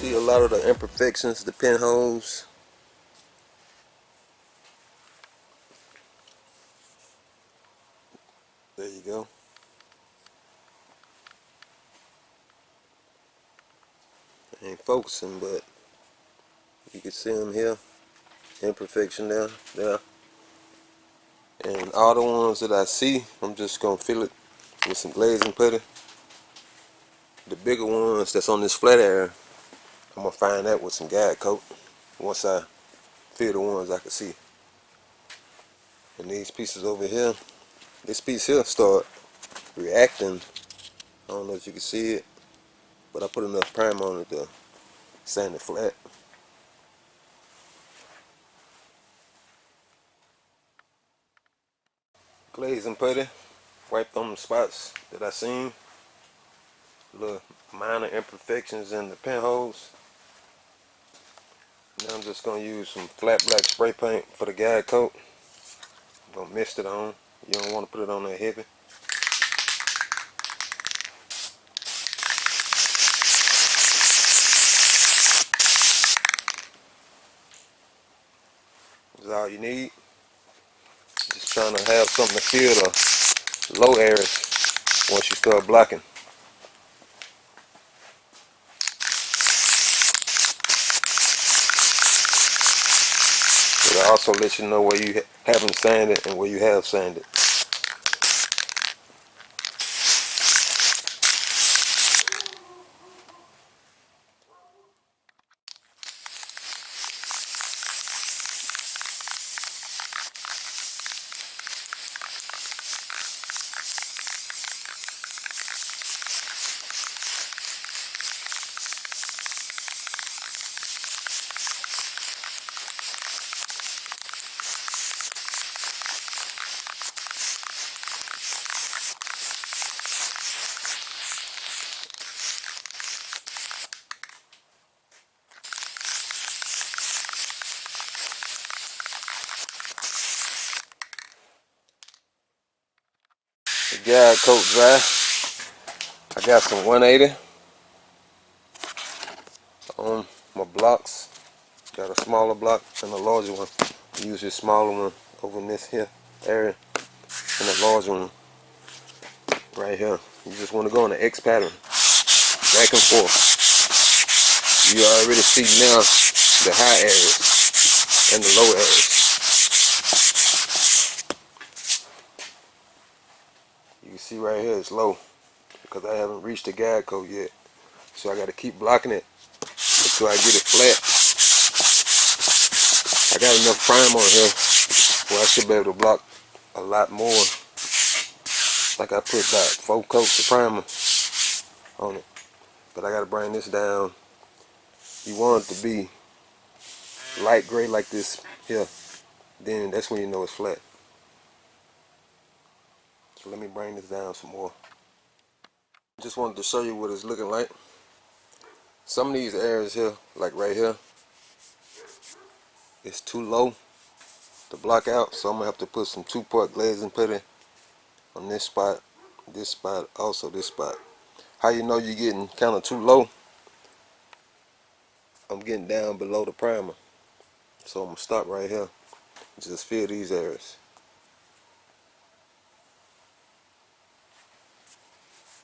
See a lot of the imperfections, the pinholes. There you go. I ain't focusing, but you can see them here. Imperfection there. And all the ones that I see, I'm just gonna fill it with some glazing putty. The bigger ones that's on this flat area, I'm gonna find that with some guide coat once I fill the ones I can see. And these pieces over here, this piece here start reacting. I don't know if you can see it, but I put enough primer on it to sand it flat. Glazing putty, wiped on the spots that I seen, little minor imperfections in the pinholes. Now I'm just gonna use some flat black spray paint for the guide coat. I'm gonna mist it on. You don't want to put it on that heavy. That's all you need. Just trying to have something to fill the low areas once you start blocking. It'll also let you know where you haven't sanded and where you have sanded. The guide coat dry. I got some 180 on my blocks. Got a smaller block and a larger one. Use this smaller one over in this here area and a larger one right here. You just want to go in the X pattern, back and forth. You already see now the high areas and the low areas. You can see right here it's low because I haven't reached the guide coat yet. So I got to keep blocking it until I get it flat. I got enough primer on here where I should be able to block a lot more. Like I put about 4 coats of primer on it. But I got to bring this down. You want it to be light gray like this here. Then that's when you know it's flat. So let me bring this down some more. Just wanted to show you what it's looking like. Some of these areas here, like right here, it's too low to block out, so I'm gonna have to put some 2-part glazing putty on this spot, also this spot. How you know you're getting kind of too low? I'm getting down below the primer, so I'm gonna stop right here. Just fill these areas.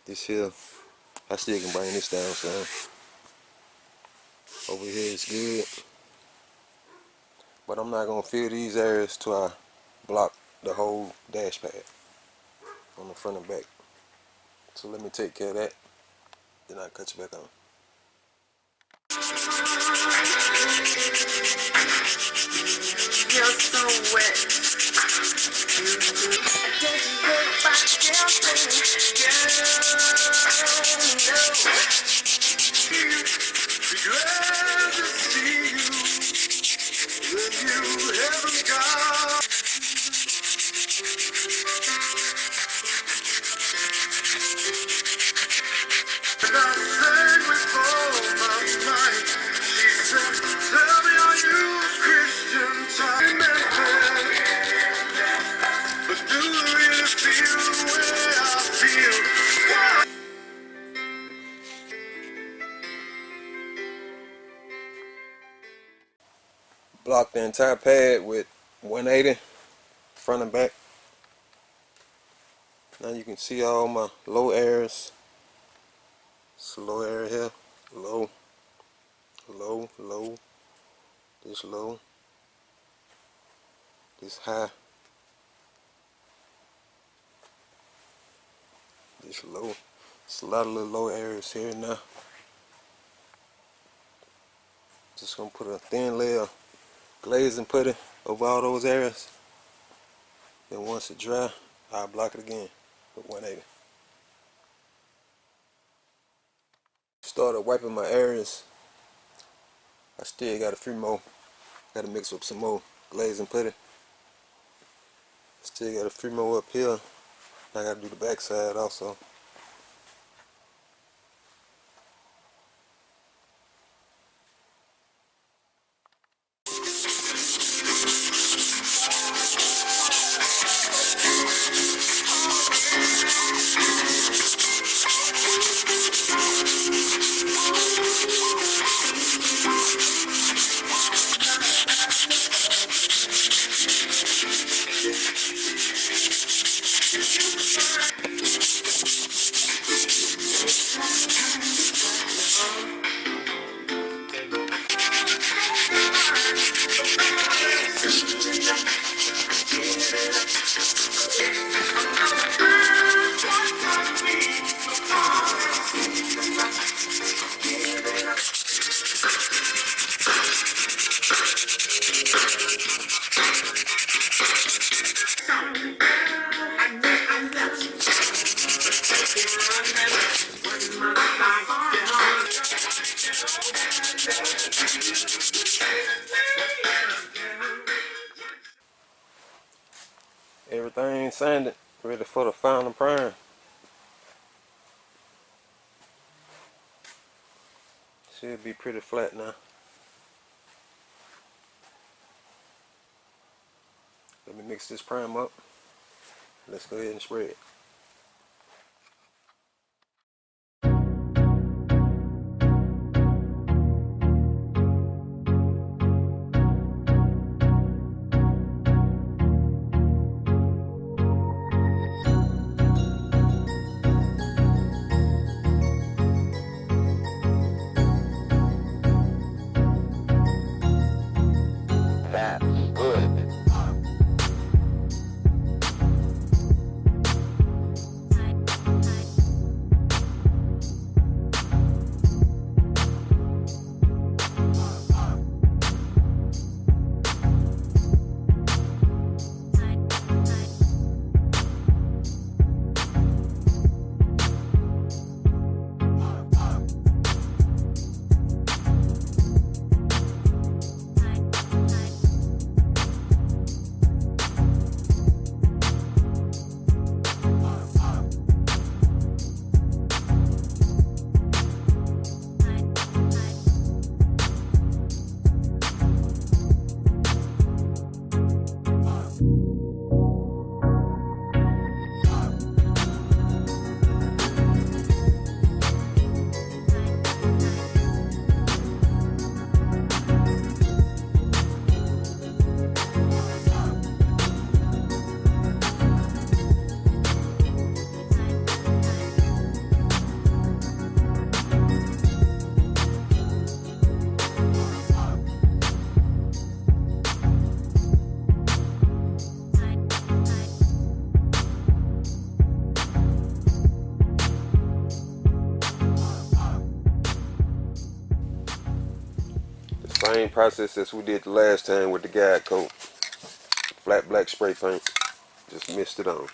This here, I still can bring this down some. Over here is good, but I'm not gonna fill these areas till I block the whole dash pad on the front and back. So let me take care of that, then I'll cut you back on. You're so wet. But do you really feel the way I feel? blocked the entire pad with 180 front and back. Now you can see all my low areas. It's a low area here, low, low, low, this low, this high, this low. It's a lot of little low areas here now. Just gonna put a thin layer of glazing putty over all those areas. Then once it dry, I'll block it again with 180. Started wiping my areas. I still got a few more. Got to mix up some more glazing putty. Still got a few more up here. I got to do the back side also. Everything sanded, ready for the final prime. Should be pretty flat now. Let me mix this prime up. Let's go ahead and spray it. Same process as we did the last time with the guide coat. Flat black spray paint. Just mixed it on.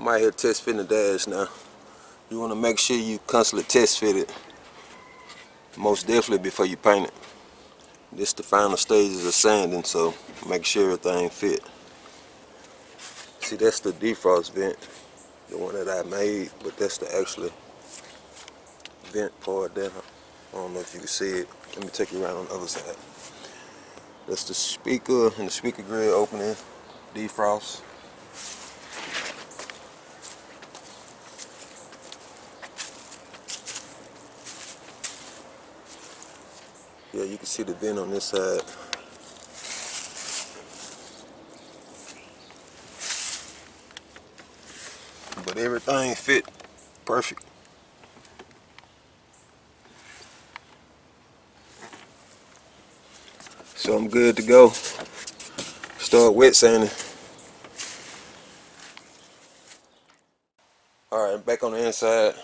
I'm out here test fitting the dash now. You want to make sure you constantly test fit it, most definitely before you paint it. This the final stages of sanding, so make sure everything fit. See, that's the defrost vent, the one that I made, but that's the actual vent part there. I don't know if you can see it. Let me take you around on the other side. That's the speaker and the speaker grill opening, defrost. Yeah, you can see the vent on this side. But everything fit perfect. So I'm good to go. Start wet sanding. Alright, back on the inside,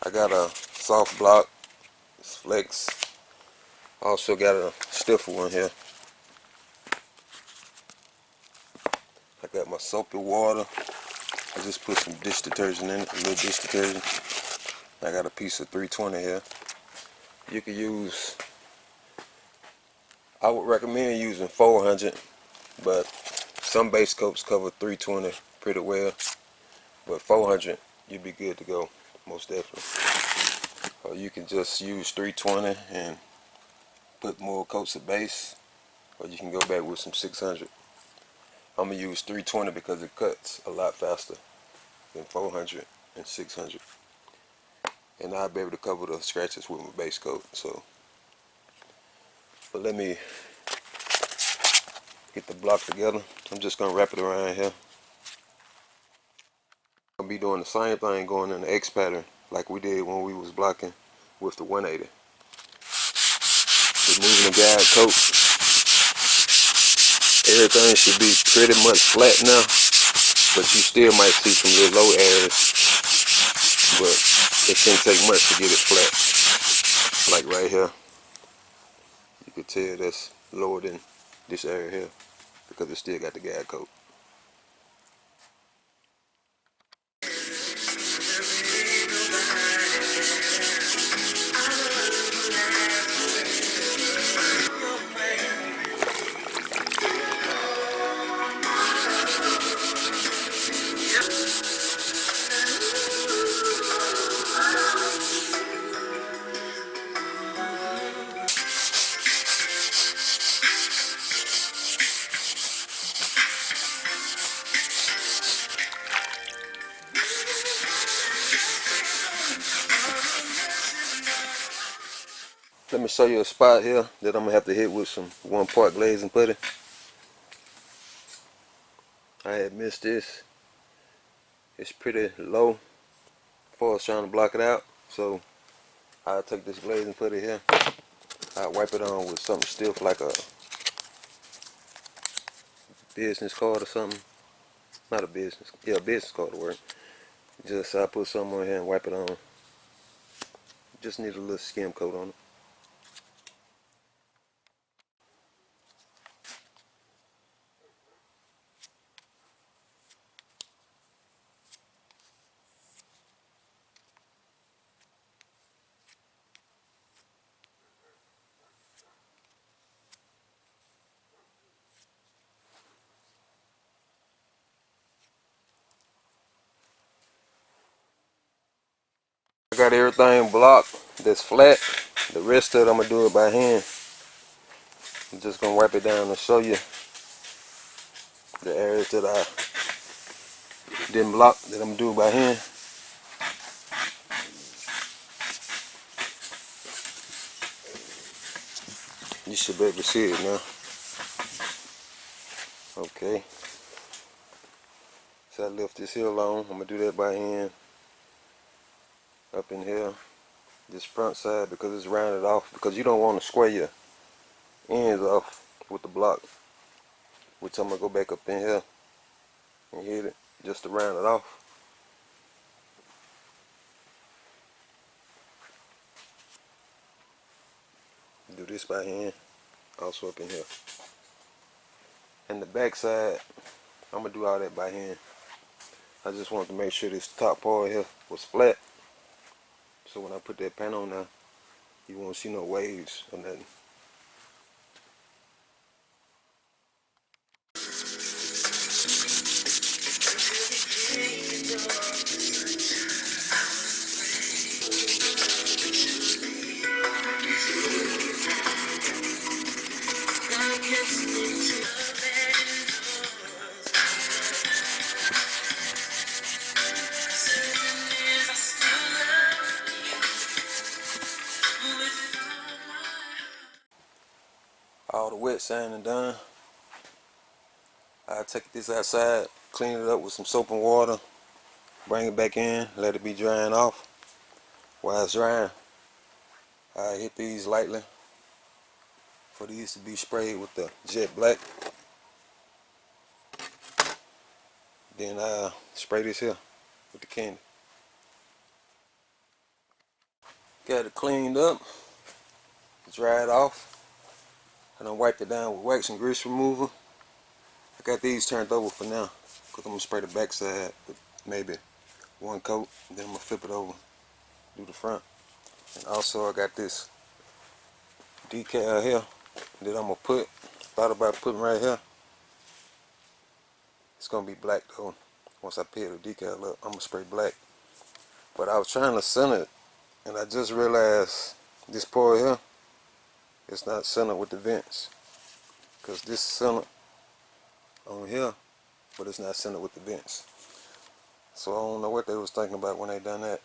I got a soft block, it's flex. Also got a stiffer one here. I got my soapy water. I just put some dish detergent in it, a little dish detergent. I got a piece of 320 here. You could use, I would recommend using 400, but some base coats cover 320 pretty well. But 400, you'd be good to go, most definitely. Or you can just use 320 and put more coats of base, or you can go back with some 600. I'm going to use 320 because it cuts a lot faster than 400 and 600. And I'll be able to cover the scratches with my base coat. So, but let me get the block together. I'm just going to wrap it around here. I'll be doing the same thing going in the X pattern like we did when we was blocking with the 180. Removing the guide coat. Everything should be pretty much flat now, but you still might see some little low areas, but it shouldn't take much to get it flat. Like right here, you can tell that's lower than this area here because it still got the guide coat. Let me show you a spot here that I'm going to have to hit with some 1-part glazing putty. I had missed this. It's pretty low before I was trying to block it out. So I'll take this glazing putty here. I'll wipe it on with something stiff like a business card or something. Not a business. Yeah, a business card will work. Just I put something on here and wipe it on. Just need a little skim coat on it. I got everything blocked that's flat. The rest of it I'm going to do it by hand. I'm just going to wipe it down and show you the areas that I didn't block that I'm going to do by hand. You should be able to see it now. Okay. So I left this here alone. I'm going to do that by hand. Up in here. This front side because it's rounded off. Because you don't want to square your ends off with the block. Which I'm going to go back up in here and hit it just to round it off. Do this by hand. Also up in here. And the back side, I'm going to do all that by hand. I just wanted to make sure this top part here was flat. So when I put that pan on now, you won't see no waves or nothing. that sanding done, I take this outside, clean it up with some soap and water, bring it back in, let it be drying off. While it's drying, I hit these lightly for these to be sprayed with the jet black. Then I spray this here with the candy. Got it cleaned up, dried off, and I wiped it down with wax and grease remover. I got these turned over for now, because I'm going to spray the back side with maybe one coat, then I'm going to flip it over, do the front. And also I got this decal here that I'm going to put, thought about putting right here. It's going to be black though. Once I peel the decal up, I'm going to spray black. But I was trying to center it, and I just realized this part here, it's not centered with the vents. Because this is centered on here, but it's not centered with the vents. So I don't know what they was thinking about when they done that.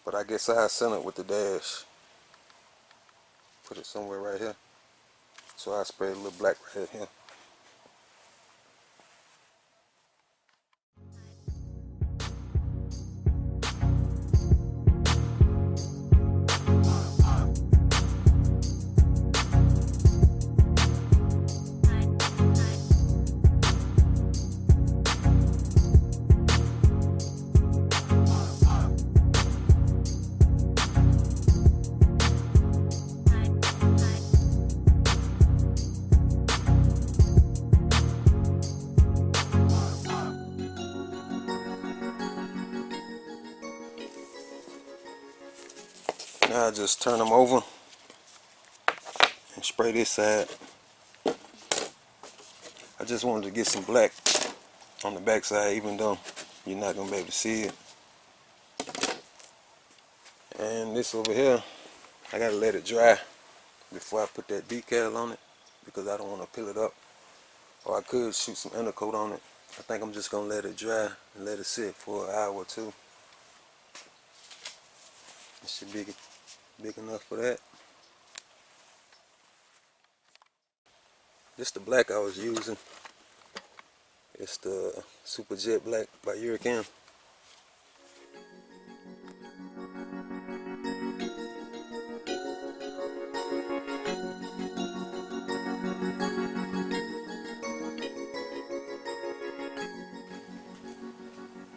But I guess I centered with the dash. Put it somewhere right here. So I sprayed a little black right here. Now I just turn them over and spray this side. I just wanted to get some black on the back side, even though you're not going to be able to see it. And this over here, I got to let it dry before I put that decal on it, because I don't want to peel it up. Or I could shoot some Aerocoupe on it. I think I'm just going to let it dry and let it sit for an hour or two. It should be big enough for that. This the black I was using. It's the Super Jet Black by UreChem.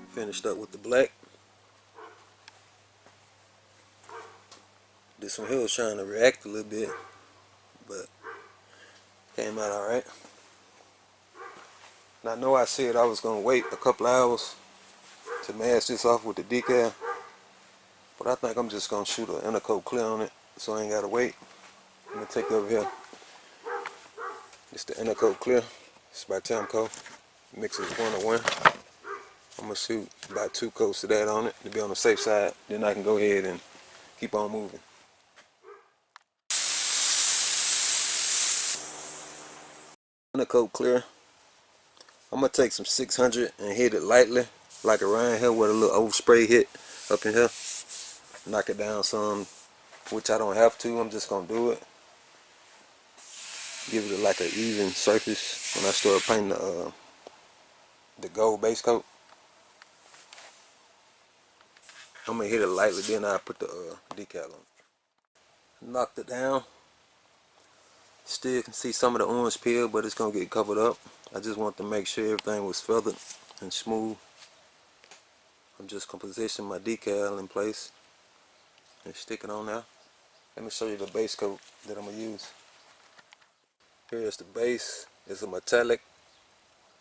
Finished up with the black. This one here was trying to react a little bit, but came out alright. Now I know I said I was going to wait a couple hours to mask this off with the decal, but I think I'm just going to shoot an Aerocoupe clear on it, so I ain't got to wait. I'm going to take it over here. It's the Aerocoupe clear. It's by TAMCO. Mixes 101. I'm going to shoot about 2 coats of that on it to be on the safe side. Then I can go ahead and keep on moving. Aerocoupe clear. I'm going to take some 600 and hit it lightly, like around here where a little overspray hit up in here. Knock it down some, which I don't have to. I'm just going to do it. Give it like an even surface when I start painting the gold base coat. I'm going to hit it lightly, then I put the decal on. Knocked it down. Still can see some of the orange peel, but it's going to get covered up. I just want to make sure everything was feathered and smooth. I'm just going to position my decal in place and stick it on there. Let me show you the base coat that I'm going to use. Here is the base. It's a metallic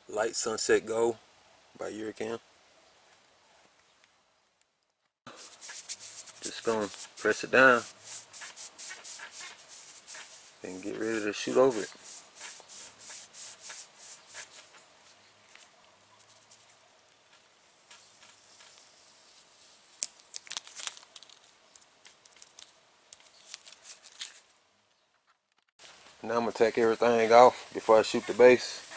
light sunset gold by UreChem. Just going to press it down and get ready to shoot over it. Now I'm going to take everything off before I shoot the base.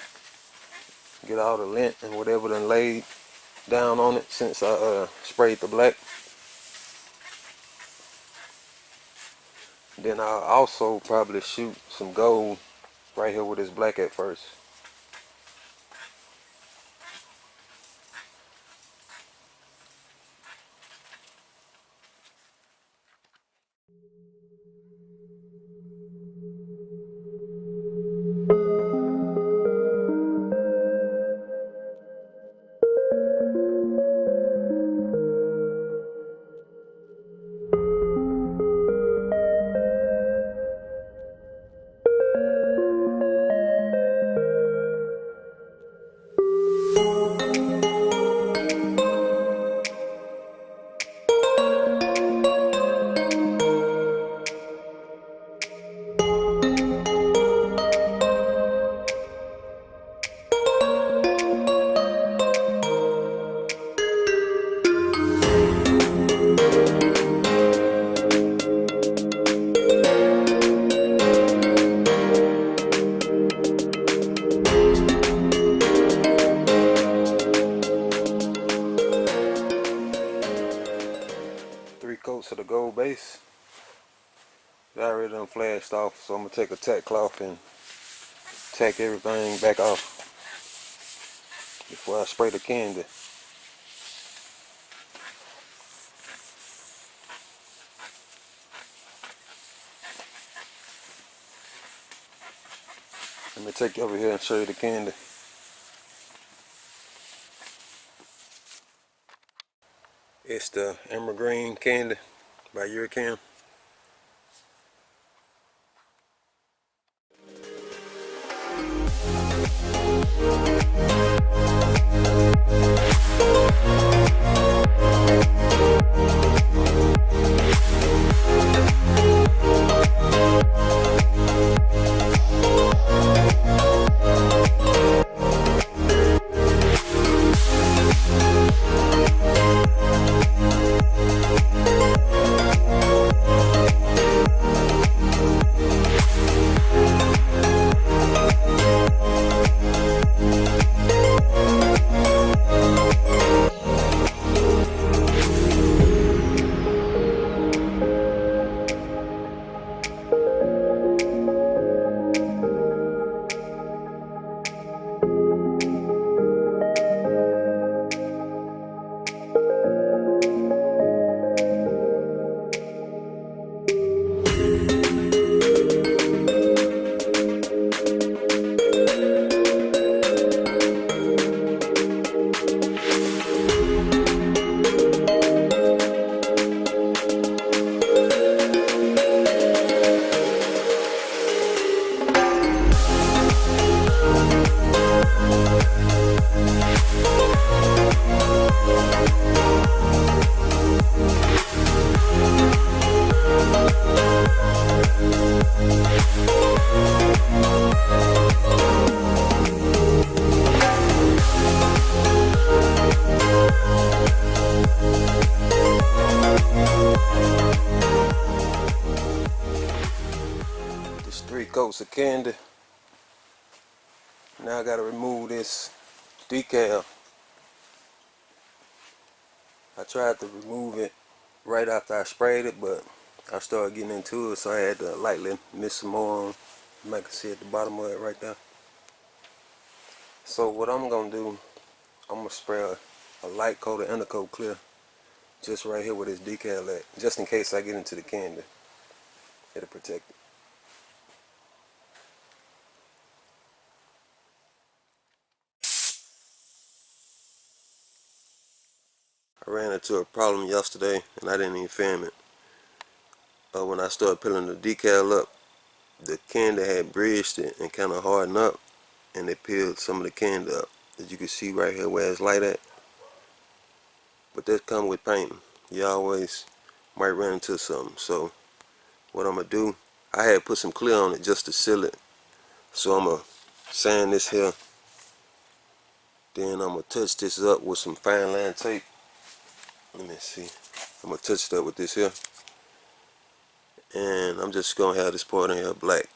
Get all the lint and whatever done laid down on it since I sprayed the black. Then I'll also probably shoot some gold right here with this black at first. Coats of the gold base. I already done flashed off, so I'm gonna take a tack cloth and tack everything back off before I spray the candy. Let me take you over here and show you the candy. It's the emerald green candy by UreChem. Coats of candy. Now I gotta remove this decal. I tried to remove it right after I sprayed it, but I started getting into it, so I had to lightly mix some more on. You might can see at the bottom of it right there. So what I'm gonna do, I'm gonna spray a light coat of Undercoat clear just right here where this decal at, just in case I get into the candy. It'll protect it. I ran into a problem yesterday and I didn't even film it. When I started peeling the decal up, the candy had bridged it and kind of hardened up, and they peeled some of the candy up, as you can see right here where it's light at. But that comes with painting. You always might run into something. So what I'm going to do, I had put some clear on it just to seal it. So I'm going to sand this here. Then I'm going to touch this up with some fine line tape. Let me see. I'm going to touch it up with this here. And I'm just going to have this part in here black.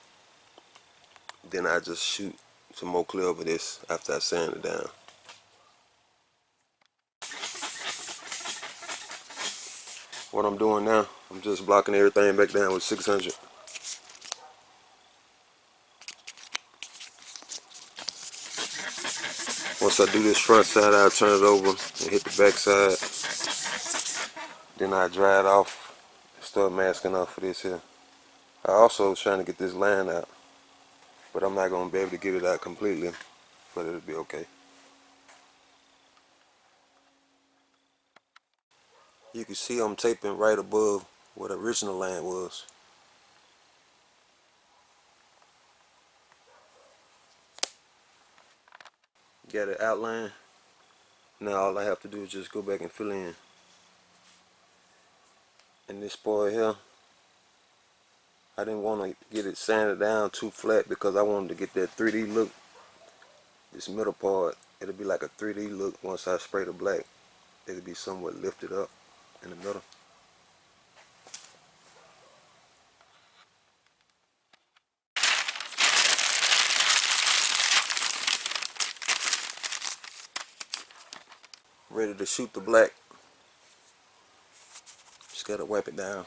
Then I just shoot some more clear over this after I sand it down. What I'm doing now, I'm just blocking everything back down with 600. Once I do this front side, I'll turn it over and hit the back side. Then I dry it off and start masking off for this here. I also was trying to get this line out, but I'm not going to be able to get it out completely, but it'll be okay. You can see I'm taping right above where the original line was. Got it outlined. Now all I have to do is just go back and fill in. And this part here, I didn't want to get it sanded down too flat because I wanted to get that 3D look. This middle part, it'll be like a 3D look once I spray the black. It'll be somewhat lifted up in the middle. Ready to shoot the black. Just gotta wipe it down.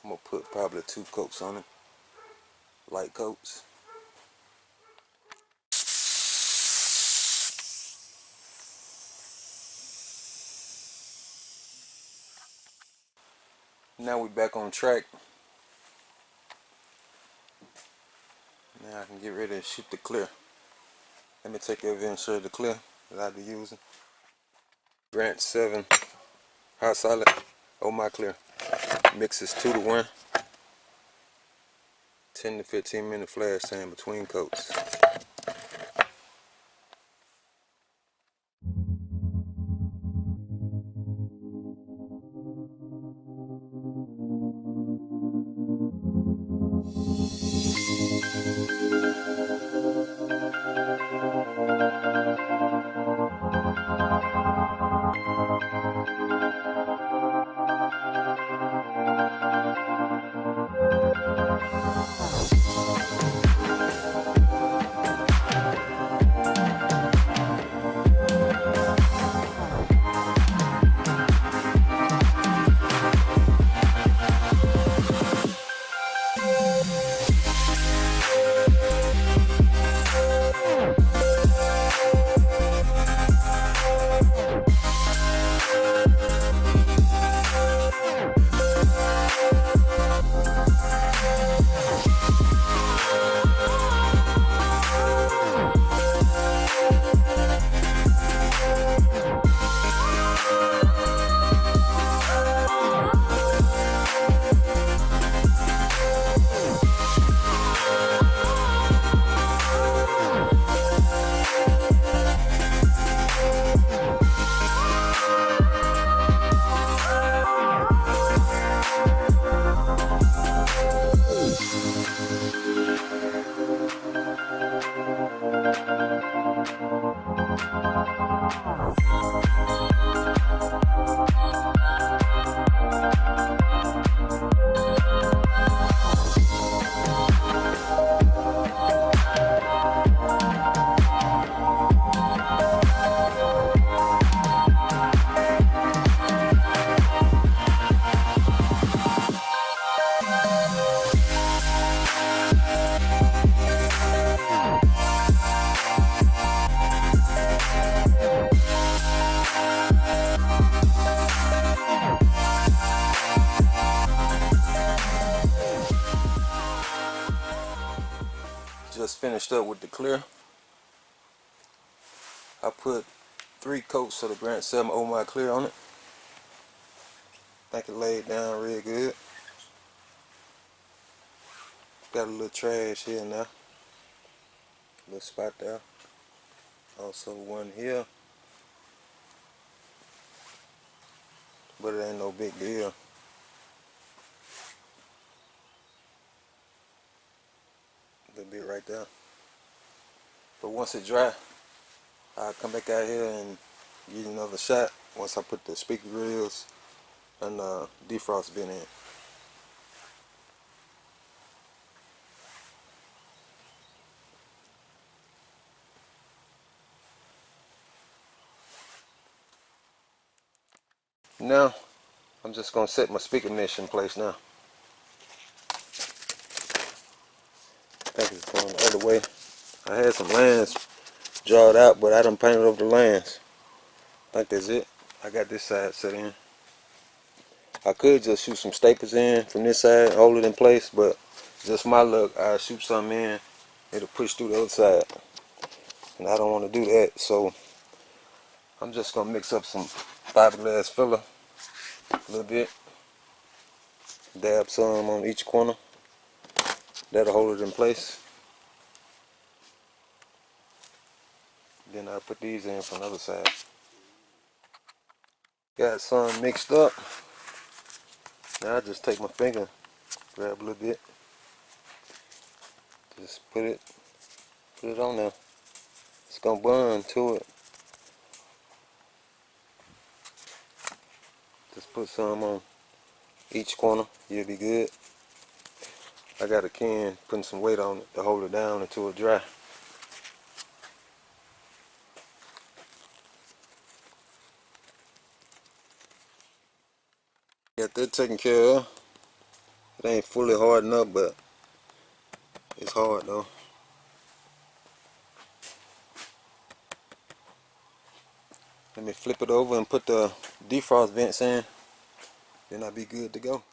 I'm gonna put probably 2 coats on it. Light coats. Now we're back on track. Now I can get ready to shoot the clear. Let me take over and show you the clear that I'll be using. Grant 7 hot solid Oh My Clear. Mixes 2 to 1. 10 to 15 minute flash time between coats. Just finished up with the clear. I put 3 coats of the Grant 7 Oh My Clear on it. I think it laid down real good. Got a little trash here now. Little spot there. Also one here. But it ain't no big deal. Little bit right there. But once it dry, I'll come back out here and get another shot once I put the speaker grills and defrost bin in. Now I'm just gonna set my speaker mesh in place now. I think it's going the other way. I had some lines draw it out, but I done painted over the lines. I think that's it. I got this side set in. I could just shoot some staples in from this side, hold it in place, but just my luck, I shoot something in, it'll push through the other side. And I don't want to do that, so I'm just going to mix up some fiberglass filler a little bit. Dab some on each corner. That'll hold it in place. Then I'll put these in from the other side. Got some mixed up. Now I just take my finger, grab a little bit. Just put it on there. It's gonna bond to it. Just put some on each corner, you'll be good. I got a can putting some weight on it to hold it down until it dry. Got that taken care of. It ain't fully hardened up, but it's hard though. Let me flip it over and put the defrost vents in, then I'll be good to go.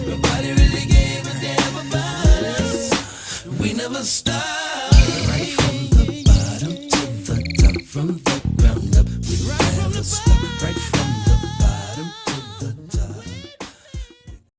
Nobody really gave a damn about us. We never stopped.